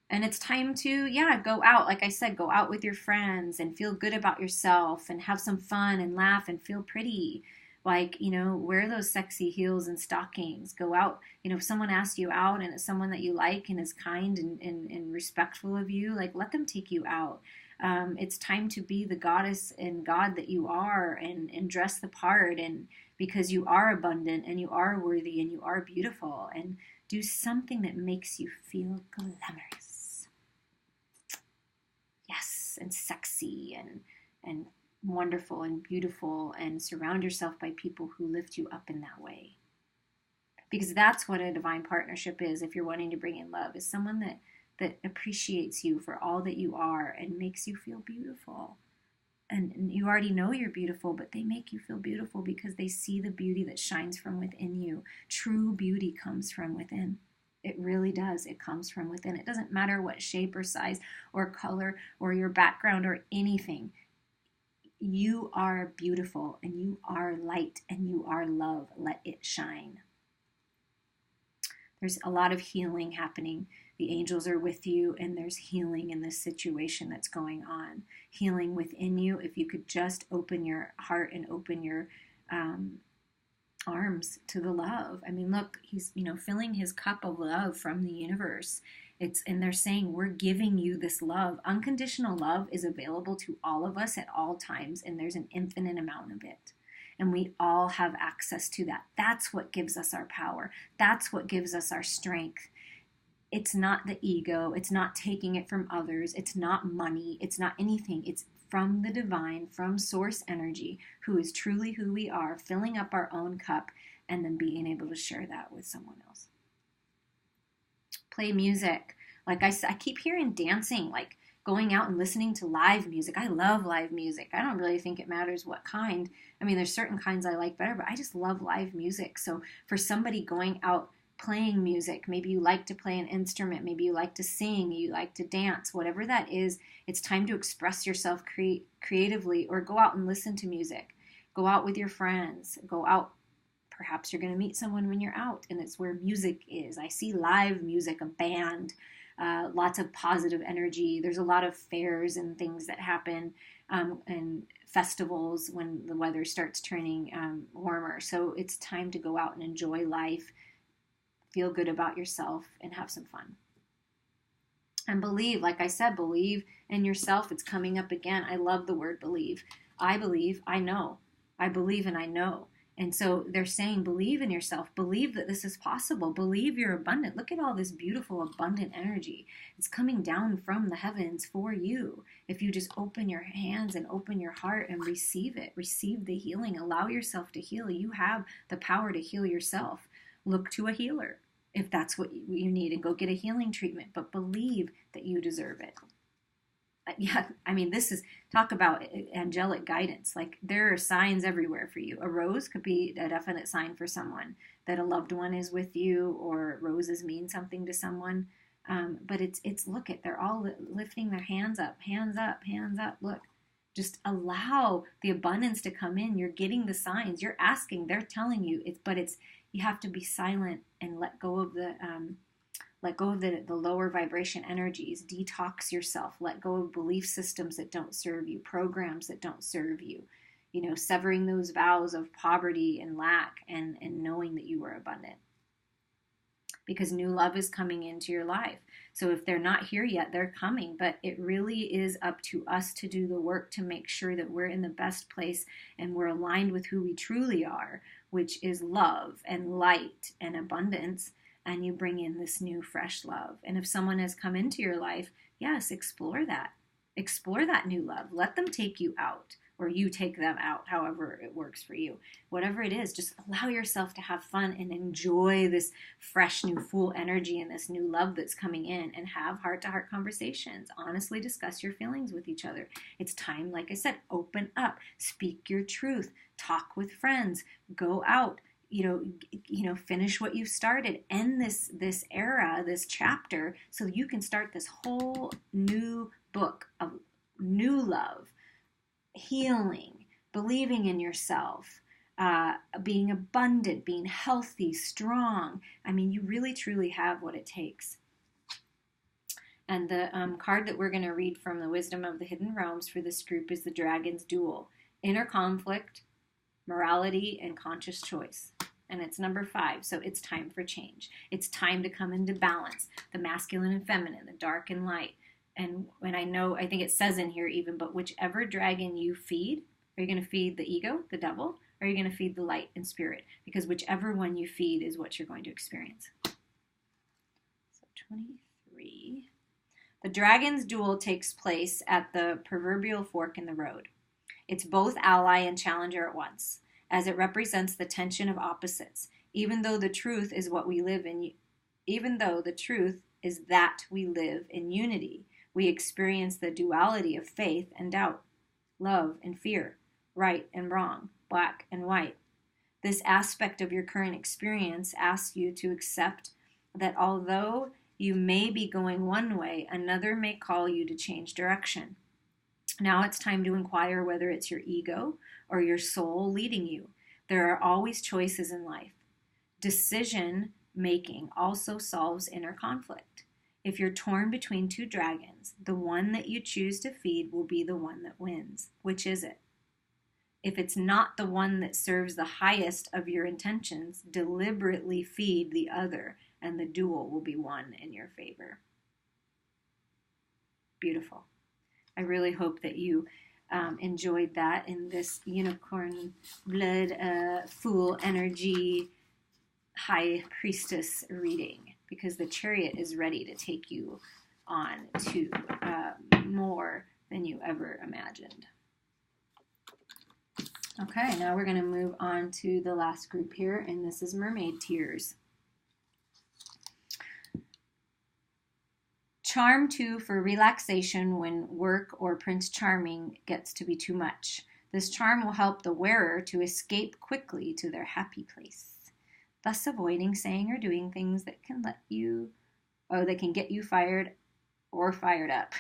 And it's time to, go out. Like I said, go out with your friends and feel good about yourself and have some fun and laugh and feel pretty. Like, wear those sexy heels and stockings. Go out. If someone asks you out and it's someone that you like and is kind and respectful of you, like, let them take you out. It's time to be the goddess and God that you are, and dress the part, and because you are abundant and you are worthy and you are beautiful, and do something that makes you feel glamorous. Yes, and sexy and wonderful and beautiful, and surround yourself by people who lift you up in that way. Because that's what a divine partnership is, if you're wanting to bring in love, is someone that appreciates you for all that you are and makes you feel beautiful. And you already know you're beautiful, but they make you feel beautiful because they see the beauty that shines from within you. True beauty comes from within. It really does. It comes from within. It doesn't matter what shape or size or color or your background or anything. You are beautiful, and you are light, and you are love. Let it shine. There's a lot of healing happening. The angels are with you, and there's healing in this situation that's going on. Healing within you. If you could just open your heart and open your arms to the love. I mean, look, he's, filling his cup of love from the universe. And they're saying, we're giving you this love. Unconditional love is available to all of us at all times, and there's an infinite amount of it. And we all have access to that. That's what gives us our power. That's what gives us our strength. It's not the ego. It's not taking it from others. It's not money. It's not anything. It's from the divine, from source energy, who is truly who we are, filling up our own cup, and then being able to share that with someone else. Play music. Like I keep hearing dancing, like going out and listening to live music. I love live music. I don't really think it matters what kind. I mean, there's certain kinds I like better, but I just love live music. So for somebody going out playing music, maybe you like to play an instrument, maybe you like to sing, you like to dance, whatever that is, it's time to express yourself creatively, or go out and listen to music. Go out with your friends. Go out. Perhaps you're going to meet someone when you're out, and it's where music is. I see live music, a band, lots of positive energy. There's a lot of fairs and things that happen, and festivals when the weather starts turning warmer. So it's time to go out and enjoy life, feel good about yourself, and have some fun. And believe, like I said, believe in yourself. It's coming up again. I love the word believe. I believe, I know. I believe and I know. And so they're saying, believe in yourself. Believe that this is possible. Believe you're abundant. Look at all this beautiful, abundant energy. It's coming down from the heavens for you. If you just open your hands and open your heart and receive it, receive the healing, allow yourself to heal. You have the power to heal yourself. Look to a healer if that's what you need, and go get a healing treatment. But believe that you deserve it. Yeah, I mean, this is, talk about angelic guidance. Like, there are signs everywhere for you. A rose could be a definite sign for someone that a loved one is with you, or roses mean something to someone. But look at, they're all lifting their hands up, hands up, hands up. Look, just allow the abundance to come in. You're getting the signs. You're asking. They're telling you. You have to be silent and let go of the lower vibration energies. Detox yourself. Let go of belief systems that don't serve you, programs that don't serve you. Severing those vows of poverty and lack, and knowing that you are abundant. Because new love is coming into your life. So if they're not here yet, they're coming. But it really is up to us to do the work to make sure that we're in the best place and we're aligned with who we truly are, which is love and light and abundance. And you bring in this new, fresh love. And if someone has come into your life, yes, explore that. Explore that new love. Let them take you out, or you take them out, however it works for you. Whatever it is, just allow yourself to have fun and enjoy this fresh, new, full energy and this new love that's coming in, and have heart-to-heart conversations. Honestly discuss your feelings with each other. It's time, like I said, open up, speak your truth, talk with friends, go out. Finish what you've started. End this era, this chapter, so you can start this whole new book of new love, healing, believing in yourself, being abundant, being healthy, strong. I mean, you really, truly have what it takes. And the card that we're going to read from the Wisdom of the Hidden Realms for this group is the Dragon's Duel. Inner conflict, morality, and conscious choice. And it's number 5, so it's time for change. It's time to come into balance, the masculine and feminine, the dark and light. And I think it says in here even, but whichever dragon you feed, are you going to feed the ego, the devil, or are you going to feed the light and spirit? Because whichever one you feed is what you're going to experience. So 23. The Dragon's Duel takes place at the proverbial fork in the road. It's both ally and challenger at once, as it represents the tension of opposites. Even though the truth is that we live in unity, we experience the duality of faith and doubt, love and fear, right and wrong, black and white. This aspect of your current experience asks you to accept that although you may be going one way, another may call you to change direction. Now it's time to inquire whether it's your ego or your soul leading you. There are always choices in life. Decision making also solves inner conflict. If you're torn between two dragons, the one that you choose to feed will be the one that wins. Which is it? If it's not the one that serves the highest of your intentions, deliberately feed the other, and the duel will be won in your favor. Beautiful. I really hope that you enjoyed that in this unicorn blood fool energy high priestess reading, because the chariot is ready to take you on to more than you ever imagined. Okay, now we're going to move on to the last group here, and this is Mermaid Tears. Charm 2 for relaxation when work or Prince Charming gets to be too much. This charm will help the wearer to escape quickly to their happy place, thus avoiding saying or doing things that can get you fired or fired up.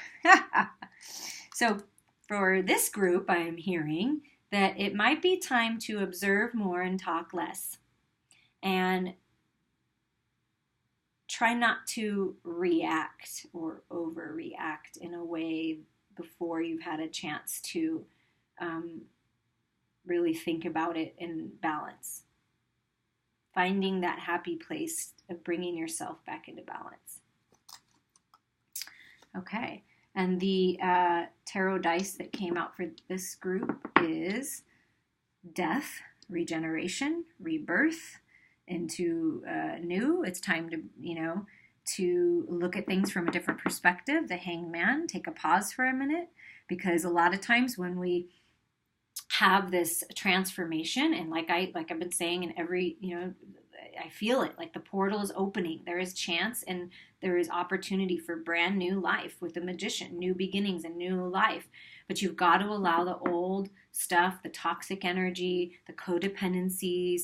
So for this group, I am hearing that it might be time to observe more and talk less. And try not to react or overreact in a way before you've had a chance to really think about it in balance. Finding that happy place of bringing yourself back into balance. Okay, and the tarot dice that came out for this group is death, regeneration, rebirth, into new. It's time to look at things from a different perspective. The Hangman, take a pause for a minute, because a lot of times when we have this transformation, and like I've been saying in every, I feel it, like the portal is opening. There is chance and there is opportunity for brand new life with the Magician, new beginnings and new life. But you've got to allow the old stuff, the toxic energy, the codependencies,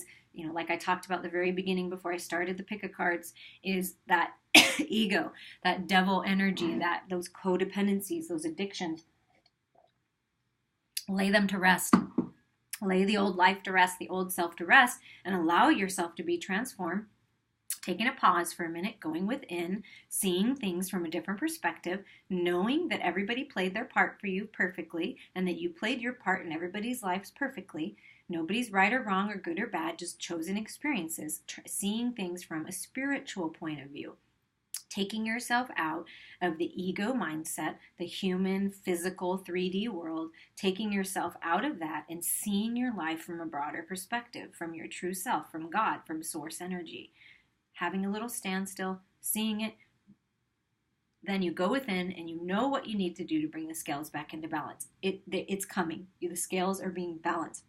like I talked about at the very beginning before I started the pick of cards, is that ego, that devil energy, that those codependencies, those addictions. Lay them to rest. Lay the old life to rest, the old self to rest, and allow yourself to be transformed. Taking a pause for a minute, going within, seeing things from a different perspective, knowing that everybody played their part for you perfectly, and that you played your part in everybody's lives perfectly. Nobody's right or wrong or good or bad, just chosen experiences. Seeing things from a spiritual point of view. Taking yourself out of the ego mindset, the human, physical, 3D world, taking yourself out of that and seeing your life from a broader perspective, from your true self, from God, from source energy. Having a little standstill, seeing it, then you go within and you know what you need to do to bring the scales back into balance. It's coming. The scales are being balanced.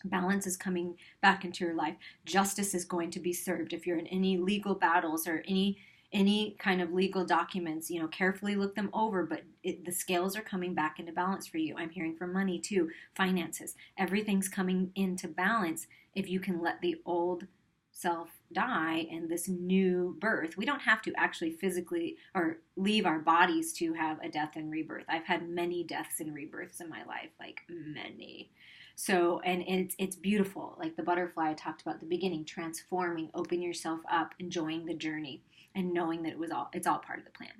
Balance is coming back into your life. Justice is going to be served. If you're in any legal battles or any kind of legal documents, carefully look them over, but the scales are coming back into balance for you. I'm hearing from money too, finances. Everything's coming into balance if you can let the old self die and this new birth. We don't have to actually physically or leave our bodies to have a death and rebirth. I've had many deaths and rebirths in my life, like many. So, and it's beautiful. Like the butterfly I talked about at the beginning, transforming, open yourself up, enjoying the journey, and knowing that it's all part of the plan.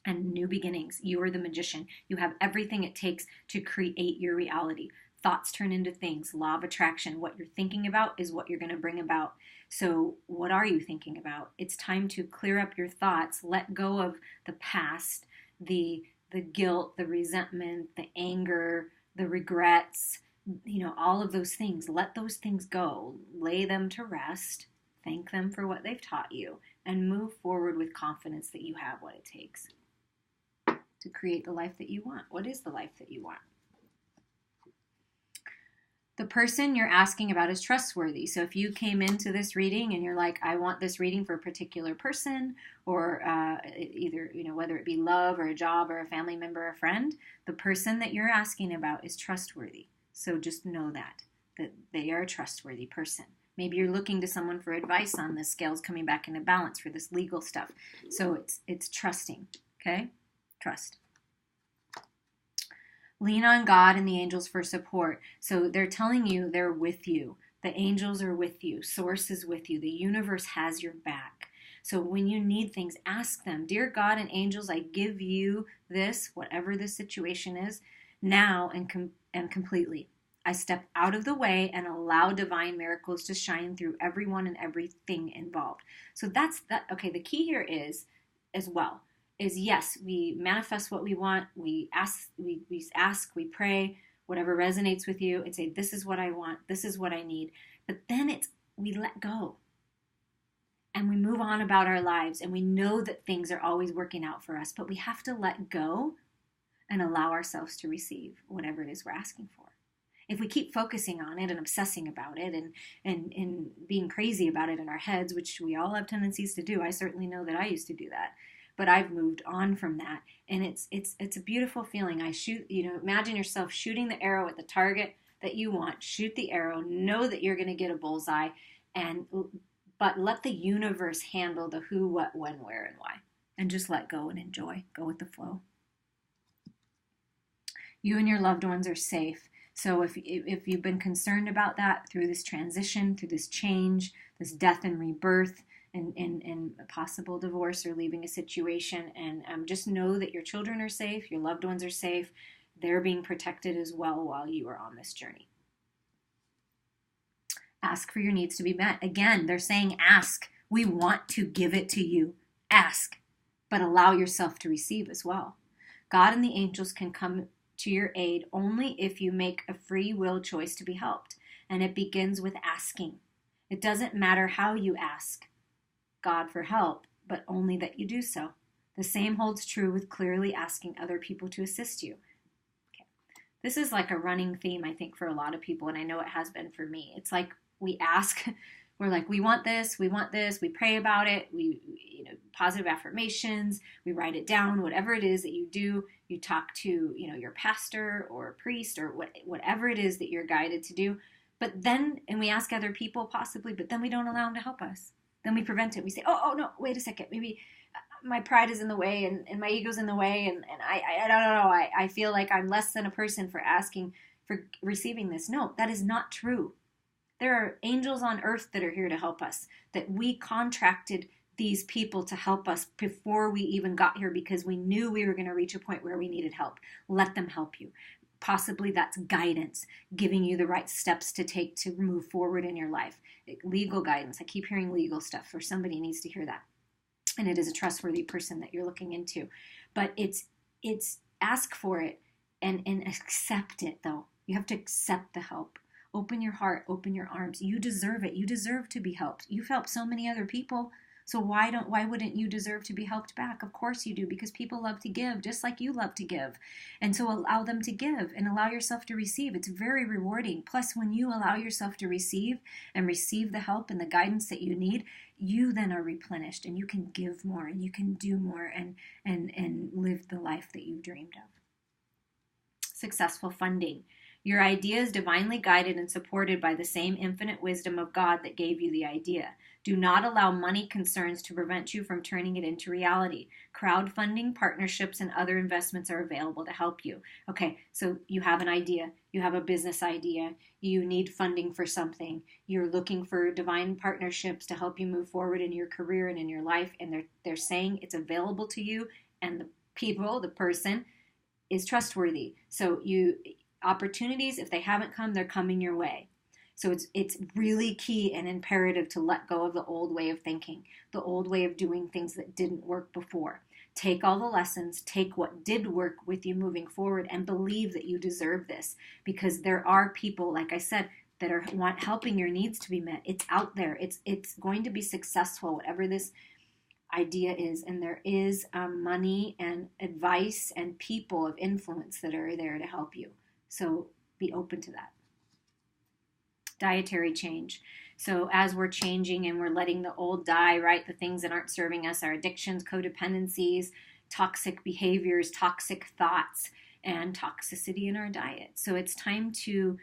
And new beginnings. You are the magician. You have everything it takes to create your reality. Thoughts turn into things. Law of attraction. What you're thinking about is what you're going to bring about. So what are you thinking about? It's time to clear up your thoughts. Let go of the past, the guilt, the resentment, the anger, the regrets, all of those things. Let those things go. Lay them to rest. Thank them for what they've taught you. And move forward with confidence that you have what it takes to create the life that you want. What is the life that you want? The person you're asking about is trustworthy. So if you came into this reading and you're like, I want this reading for a particular person, or either, whether it be love or a job or a family member or a friend, the person that you're asking about is trustworthy. So just know that they are a trustworthy person. Maybe you're looking to someone for advice on the scales coming back into balance for this legal stuff. So it's trusting, okay? Trust. Lean on God and the angels for support. So they're telling you they're with you. The angels are with you. Source is with you. The universe has your back. So when you need things, ask them, dear God and angels, I give you this, whatever this situation is, now and completely. I step out of the way and allow divine miracles to shine through everyone and everything involved. So that's that. Okay, the key here is, as well, is yes, we manifest what we want. We ask, we pray, whatever resonates with you, and say, this is what I want, this is what I need. But then we let go. And we move on about our lives, and we know that things are always working out for us, but we have to let go and allow ourselves to receive whatever it is we're asking for. If we keep focusing on it and obsessing about it and being crazy about it in our heads, which we all have tendencies to do, I certainly know that I used to do that, but I've moved on from that, and it's a beautiful feeling. Imagine yourself shooting the arrow at the target that you want. Shoot the arrow, know that you're going to get a bullseye, but let the universe handle the who, what, when, where, and why. And just let go and enjoy. Go with the flow. You and your loved ones are safe. So if you've been concerned about that through this transition, through this change, this death and rebirth, and a possible divorce or leaving a situation, and just know that your children are safe, your loved ones are safe. They're being protected as well while you are on this journey. Ask for your needs to be met. Again, they're saying ask. We want to give it to you. Ask, but allow yourself to receive as well. God and the angels can come to your aid only if you make a free will choice to be helped. And it begins with asking. It doesn't matter how you ask God for help, but only that you do so. The same holds true with clearly asking other people to assist you. Okay. This is like a running theme, I think, for a lot of people, and I know it has been for me. It's like we ask, we're like, we want this, we pray about it, positive affirmations, we write it down, whatever it is that you do, you talk to, your pastor or priest or whatever it is that you're guided to do. But then, and we ask other people possibly, but then we don't allow them to help us. Then we prevent it. We say, oh no, wait a second, maybe my pride is in the way and my ego's in the way, and I don't know, I feel like I'm less than a person for asking, for receiving this. No, that is not true. There are angels on earth that are here to help us, that we contracted these people to help us before we even got here because we knew we were going to reach a point where we needed help. Let them help you. Possibly that's guidance, giving you the right steps to take to move forward in your life. Legal guidance. I keep hearing legal stuff, or somebody needs to hear that. And it is a trustworthy person that you're looking into. But it's ask for it and accept it, though. You have to accept the help. Open your heart, open your arms. You deserve it. You deserve to be helped. You've helped so many other people. So why wouldn't you deserve to be helped back? Of course you do, because people love to give, just like you love to give. And so allow them to give and allow yourself to receive. It's very rewarding. Plus, when you allow yourself to receive and receive the help and the guidance that you need, you then are replenished and you can give more and you can do more and live the life that you've dreamed of. Successful funding. Your idea is divinely guided and supported by the same infinite wisdom of God that gave you the idea. Do not allow money concerns to prevent you from turning it into reality. Crowdfunding, partnerships, and other investments are available to help you. Okay, so you have an idea. You have a business idea. You need funding for something. You're looking for divine partnerships to help you move forward in your career and in your life, and they're saying it's available to you, and the person is trustworthy. So opportunities, if they haven't come, they're coming your way. So it's really key and imperative to let go of the old way of thinking, the old way of doing things that didn't work before. Take all the lessons, take what did work with you moving forward, and believe that you deserve this, because there are people, like I said, that are helping your needs to be met. It's out there. It's going to be successful, whatever this idea is, and there is money and advice and people of influence that are there to help you. So be open to that. Dietary change. So as we're changing and we're letting the old die, right? The things that aren't serving us, our addictions, codependencies, toxic behaviors, toxic thoughts, and toxicity in our diet. So it's time to,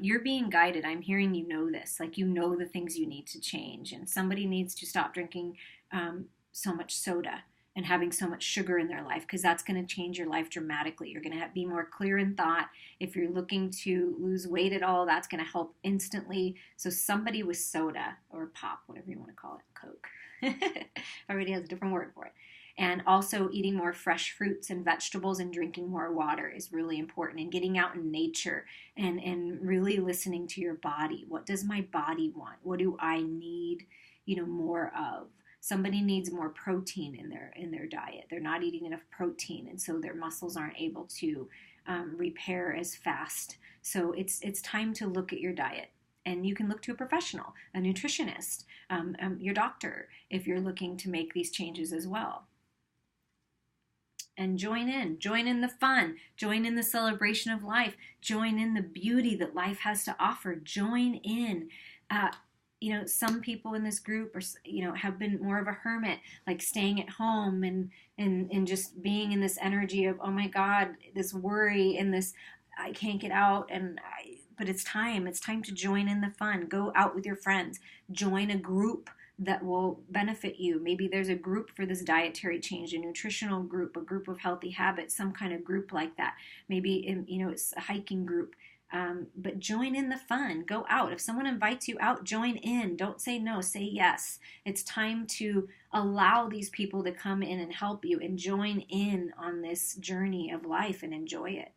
you're being guided. I'm hearing you know this, like you know the things you need to change. And somebody needs to stop drinking so much soda. and having so much sugar in their life, because that's going to change your life dramatically. You're going to be more clear in thought. If you're looking to lose weight at all, that's going to help instantly. So somebody with soda or pop, whatever you want to call it, Coke, everybody has a different word for it. And also eating more fresh fruits and vegetables and drinking more water is really important. And getting out in nature and really listening to your body. What does my body want? What do I need, more of? Somebody needs more protein in their diet. They're not eating enough protein, and so their muscles aren't able to repair as fast. So it's time to look at your diet. And you can look to a professional, a nutritionist, your doctor, if you're looking to make these changes as well. And join in the fun, join in the celebration of life, join in the beauty that life has to offer, join in. Some people in this group are, have been more of a hermit, like staying at home and just being in this energy of, oh my God, this worry and this, I can't get out. But it's time to join in the fun. Go out with your friends, join a group that will benefit you. Maybe there's a group for this dietary change, a nutritional group, a group of healthy habits, some kind of group like that. Maybe it's a hiking group. But join in the fun. Go out. If someone invites you out, join in. Don't say no, say yes. It's time to allow these people to come in and help you and join in on this journey of life and enjoy it.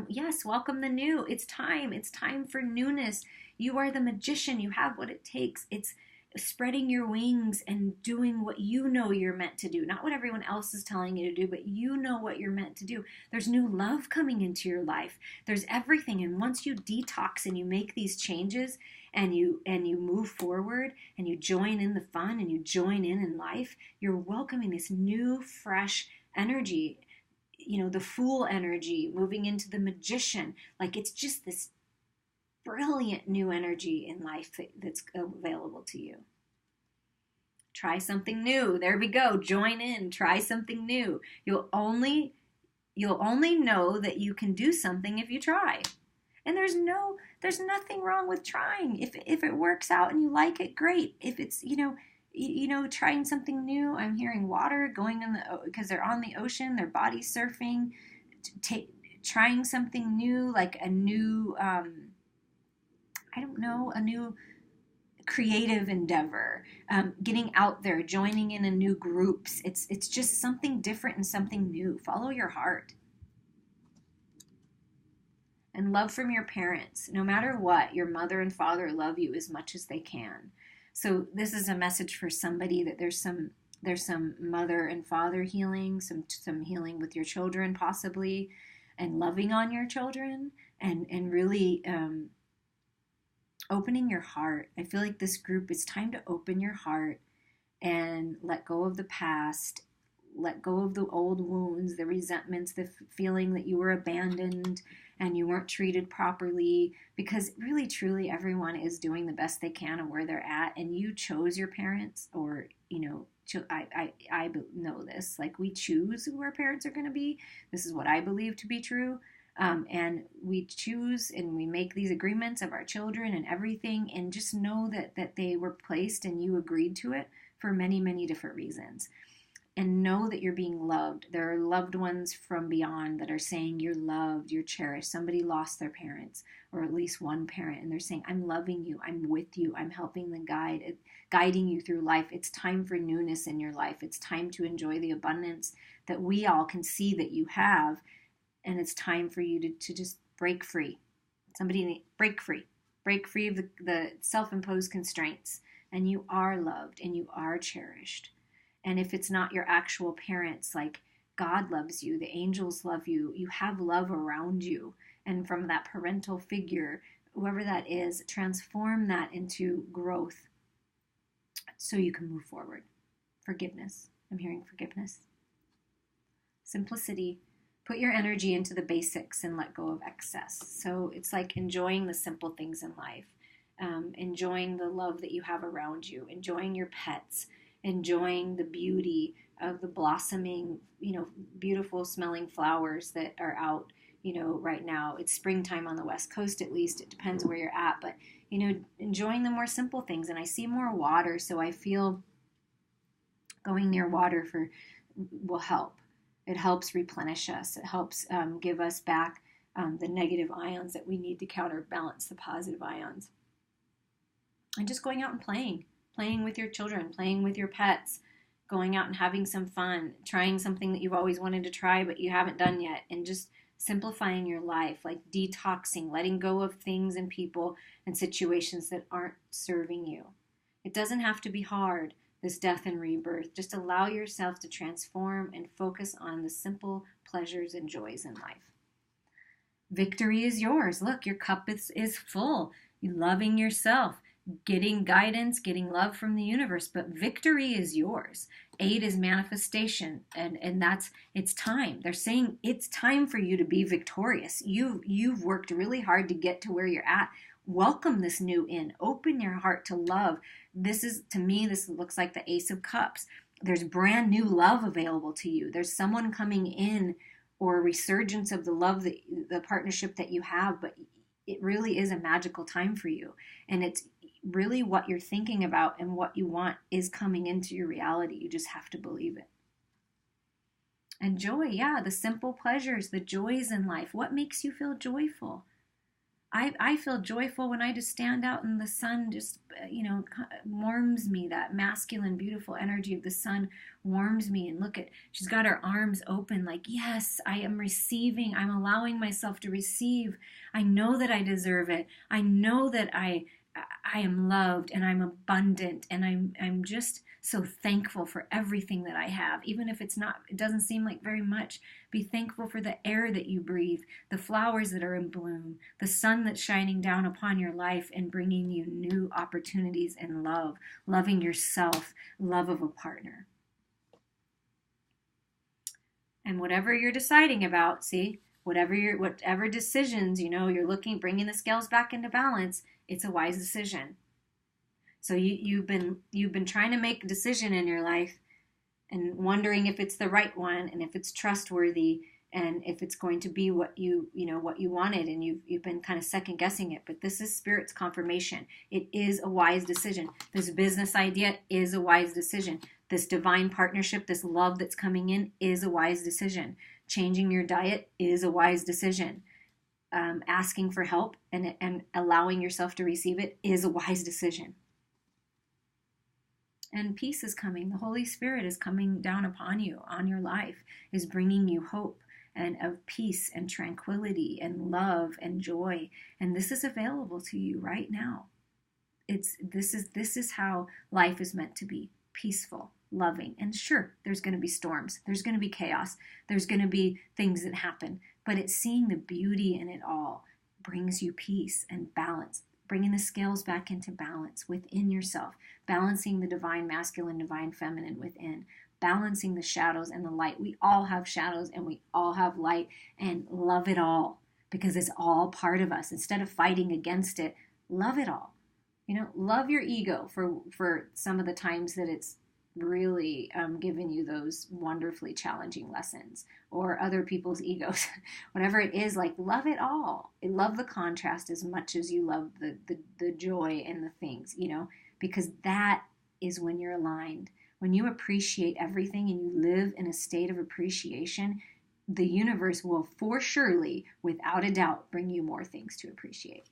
Yes, welcome the new. It's time. It's time for newness. You are the magician. You have what it takes. It's spreading your wings and doing what you know you're meant to do. Not what everyone else is telling you to do, but you know what you're meant to do. There's new love coming into your life. There's everything. And once you detox and you make these changes and you move forward and you join in the fun and you join in life, you're welcoming this new, fresh energy. The fool energy, moving into the magician. Like, it's just this brilliant new energy in life that's available to you. Try something new. There we go. Join in. Try something new. You'll only know that you can do something if you try. And there's nothing wrong with trying. If it works out and you like it, great. If it's, trying something new. I'm hearing water going because they're on the ocean, their body surfing, trying something new, like a new, a new creative endeavor, getting out there, joining in new groups. It's just something different and something new. Follow your heart. And love from your parents. No matter what, your mother and father love you as much as they can. So this is a message for somebody that there's some mother and father healing, some healing with your children possibly, and loving on your children and really opening your heart. I feel like this group, it's time to open your heart and let go of the past, let go of the old wounds, the resentments, the feeling that you were abandoned and you weren't treated properly, because really, truly, everyone is doing the best they can and where they're at, and you chose your parents, or, I know this, like, we choose who our parents are going to be. This is what I believe to be true. And we choose and we make these agreements of our children and everything, and just know that they were placed and you agreed to it for many, many different reasons. And know that you're being loved. There are loved ones from beyond that are saying you're loved, you're cherished. Somebody lost their parents, or at least one parent, and they're saying, I'm loving you, I'm with you, I'm helping guiding you through life. It's time for newness in your life. It's time to enjoy the abundance that we all can see that you have. And it's time for you to just break free. Break free of the self-imposed constraints. And you are loved and you are cherished. And if it's not your actual parents, like, God loves you, the angels love you, you have love around you. And from that parental figure, whoever that is, transform that into growth so you can move forward. Forgiveness. I'm hearing forgiveness. Simplicity. Put your energy into the basics and let go of excess. So it's like enjoying the simple things in life, enjoying the love that you have around you, enjoying your pets, enjoying the beauty of the blossoming, beautiful smelling flowers that are out, right now. It's springtime on the West Coast, at least. It depends where you're at, but, enjoying the more simple things. And I see more water, so I feel Going near water will help. It helps replenish us. It helps give us back the negative ions that we need to counterbalance the positive ions. And just going out and playing with your children, playing with your pets, going out and having some fun, trying something that you've always wanted to try but you haven't done yet, and just simplifying your life, like detoxing, letting go of things and people and situations that aren't serving you. It doesn't have to be hard, this death and rebirth. Just allow yourself to transform and focus on the simple pleasures and joys in life. Victory is yours. Look, your cup is full. You're loving yourself, getting guidance, getting love from the universe, but victory is yours. 8 is manifestation, and that's, it's time. They're saying it's time for you to be victorious. You've worked really hard to get to where you're at. Welcome this new in. Open your heart to love. This is, to me, this looks like the Ace of Cups. There's brand new love available to you. There's someone coming in, or a resurgence of the love, the partnership that you have, but it really is a magical time for you. And it's really what you're thinking about and what you want is coming into your reality. You just have to believe it. And joy, yeah, the simple pleasures, the joys in life. What makes you feel joyful? I feel joyful when I just stand out and the sun just, warms me. That masculine, beautiful energy of the sun warms me. And look at, she's got her arms open like, yes, I am receiving. I'm allowing myself to receive. I know that I deserve it. I know that I am loved and I'm abundant, and I'm just so thankful for everything that I have, even if it doesn't seem like very much. Be thankful for the air that you breathe, the flowers that are in bloom, the sun that's shining down upon your life and bringing you new opportunities and love, loving yourself, love of a partner. And whatever you're deciding about, whatever decisions, you're looking, bringing the scales back into balance, it's a wise decision. So you've been trying to make a decision in your life and wondering if it's the right one and if it's trustworthy and if it's going to be what you wanted, and you've been kind of second guessing it. But this is Spirit's confirmation. It is a wise decision. This business idea is a wise decision. This divine partnership, this love that's coming in, is a wise decision. Changing your diet is a wise decision. Asking for help and allowing yourself to receive it is a wise decision. And peace is coming. The Holy Spirit is coming down upon you, on your life, is bringing you hope and of peace and tranquility and love and joy. And this is available to you right now. This is how life is meant to be: peaceful, loving. And sure, there's going to be storms. There's going to be chaos. There's going to be things that happen. But it's seeing the beauty in it all brings you peace and balance, bringing the scales back into balance within yourself, balancing the divine masculine, divine feminine within, balancing the shadows and the light. We all have shadows and we all have light, and love it all because it's all part of us. Instead of fighting against it, love it all. Love your ego for some of the times that it's really given you those wonderfully challenging lessons, or other people's egos. Whatever it is, like, love it all. Love the contrast as much as you love the joy and the things, because that is when you're aligned. When you appreciate everything and you live in a state of appreciation, the universe will for surely, without a doubt, bring you more things to appreciate.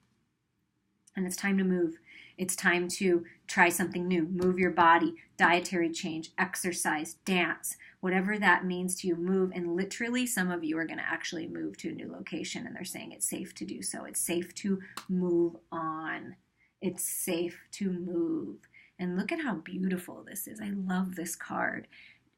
And it's time to move. It's time to try something new. Move your body, dietary change, exercise, dance, whatever that means to you, move. And literally, some of you are going to actually move to a new location, and they're saying it's safe to do so. It's safe to move on. It's safe to move. And look at how beautiful this is. I love this card.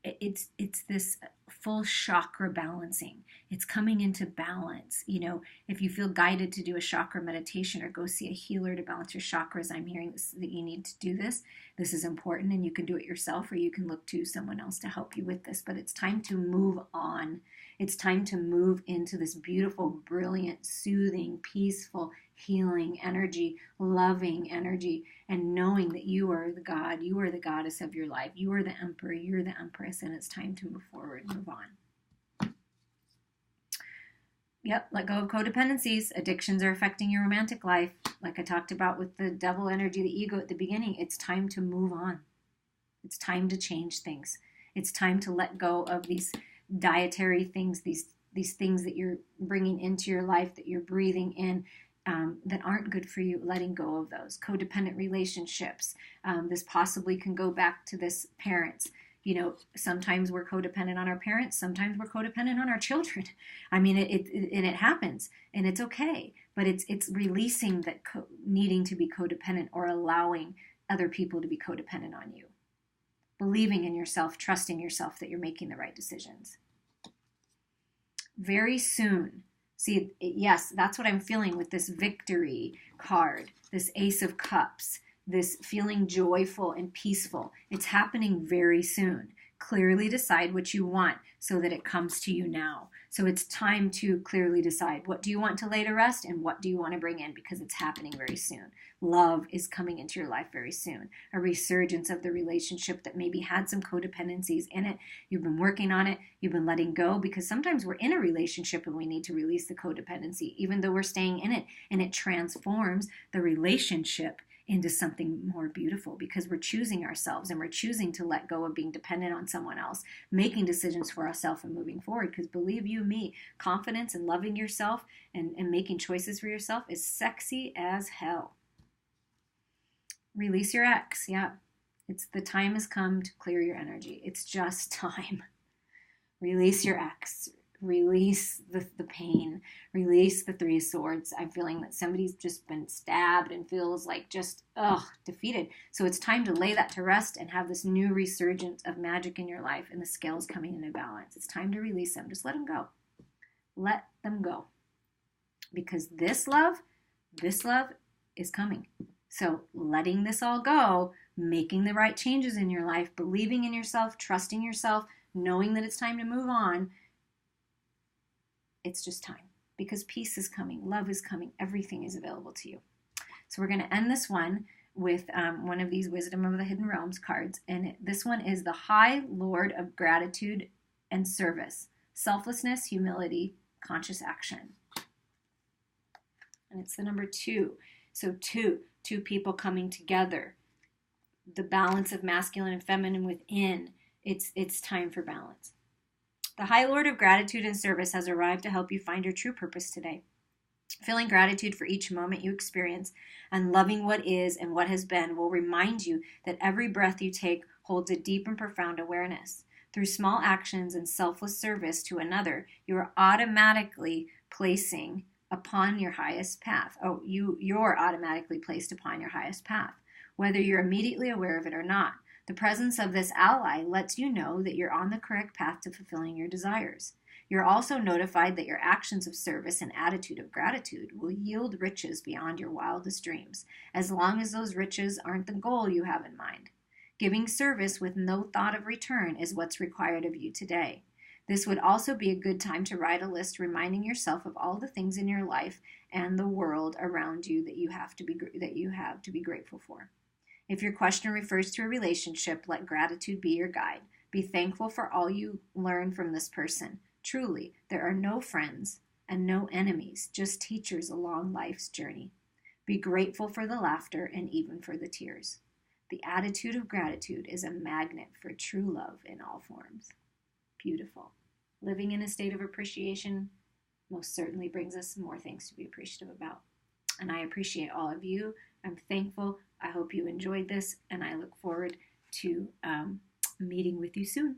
It's this full chakra balancing. It's coming into balance. If you feel guided to do a chakra meditation or go see a healer to balance your chakras, I'm hearing that you need to do this. This is important, and you can do it yourself, or you can look to someone else to help you with this. But it's time to move on. It's time to move into this beautiful, brilliant, soothing, peaceful, healing energy, loving energy, and knowing that you are the God, you are the goddess of your life, you are the emperor, you're the empress, and it's time to move forward, move on. Yep, let go of codependencies. Addictions are affecting your romantic life. Like I talked about with the devil energy, the ego at the beginning, it's time to move on. It's time to change things. It's time to let go of these dietary things, these things that you're bringing into your life, that you're breathing in, that aren't good for you. Letting go of those codependent relationships. This possibly can go back to this parents. You know, sometimes we're codependent on our parents. Sometimes we're codependent on our children. I mean, it happens, and it's okay. But it's releasing that needing to be codependent or allowing other people to be codependent on you. Believing in yourself, trusting yourself that you're making the right decisions. Very soon, see, yes, that's what I'm feeling with this victory card, this Ace of Cups, this feeling joyful and peaceful. It's happening very soon. Clearly decide what you want so that it comes to you now. So it's time to clearly decide, what do you want to lay to rest and what do you want to bring in, because it's happening very soon. Love is coming into your life very soon. A resurgence of the relationship that maybe had some codependencies in it. You've been working on it. You've been letting go, because sometimes we're in a relationship and we need to release the codependency, even though we're staying in it, and it transforms the relationship into something more beautiful, because we're choosing ourselves and we're choosing to let go of being dependent on someone else, making decisions for ourselves and moving forward. Because believe you me, confidence and loving yourself and making choices for yourself is sexy as hell. Release your ex. Yeah, the time has come to clear your energy. It's just time. Release your ex. Release the pain. Release the Three of Swords. I'm feeling that somebody's just been stabbed and feels like just, defeated. So it's time to lay that to rest and have this new resurgence of magic in your life and the scales coming into balance. It's time to release them. Just let them go. Let them go. Because this love is coming. So letting this all go, making the right changes in your life, believing in yourself, trusting yourself, knowing that it's time to move on. It's just time, because peace is coming, love is coming, everything is available to you. So we're going to end this one with one of these Wisdom of the Hidden Realms cards, and this one is the High Lord of Gratitude and Service, Selflessness, Humility, Conscious Action. And it's the number 2. So two people coming together, the balance of masculine and feminine within. It's time for balance. The High Lord of Gratitude and Service has arrived to help you find your true purpose today. Feeling gratitude for each moment you experience and loving what is and what has been will remind you that every breath you take holds a deep and profound awareness. Through small actions and selfless service to another, you are automatically placing upon your highest path. You're automatically placed upon your highest path, whether you're immediately aware of it or not. The presence of this ally lets you know that you're on the correct path to fulfilling your desires. You're also notified that your actions of service and attitude of gratitude will yield riches beyond your wildest dreams, as long as those riches aren't the goal you have in mind. Giving service with no thought of return is what's required of you today. This would also be a good time to write a list reminding yourself of all the things in your life and the world around you that you have to be grateful for. If your question refers to a relationship, let gratitude be your guide. Be thankful for all you learn from this person. Truly, there are no friends and no enemies, just teachers along life's journey. Be grateful for the laughter and even for the tears. The attitude of gratitude is a magnet for true love in all forms. Beautiful. Living in a state of appreciation most certainly brings us more things to be appreciative about. And I appreciate all of you. I'm thankful. I hope you enjoyed this, and I look forward to meeting with you soon.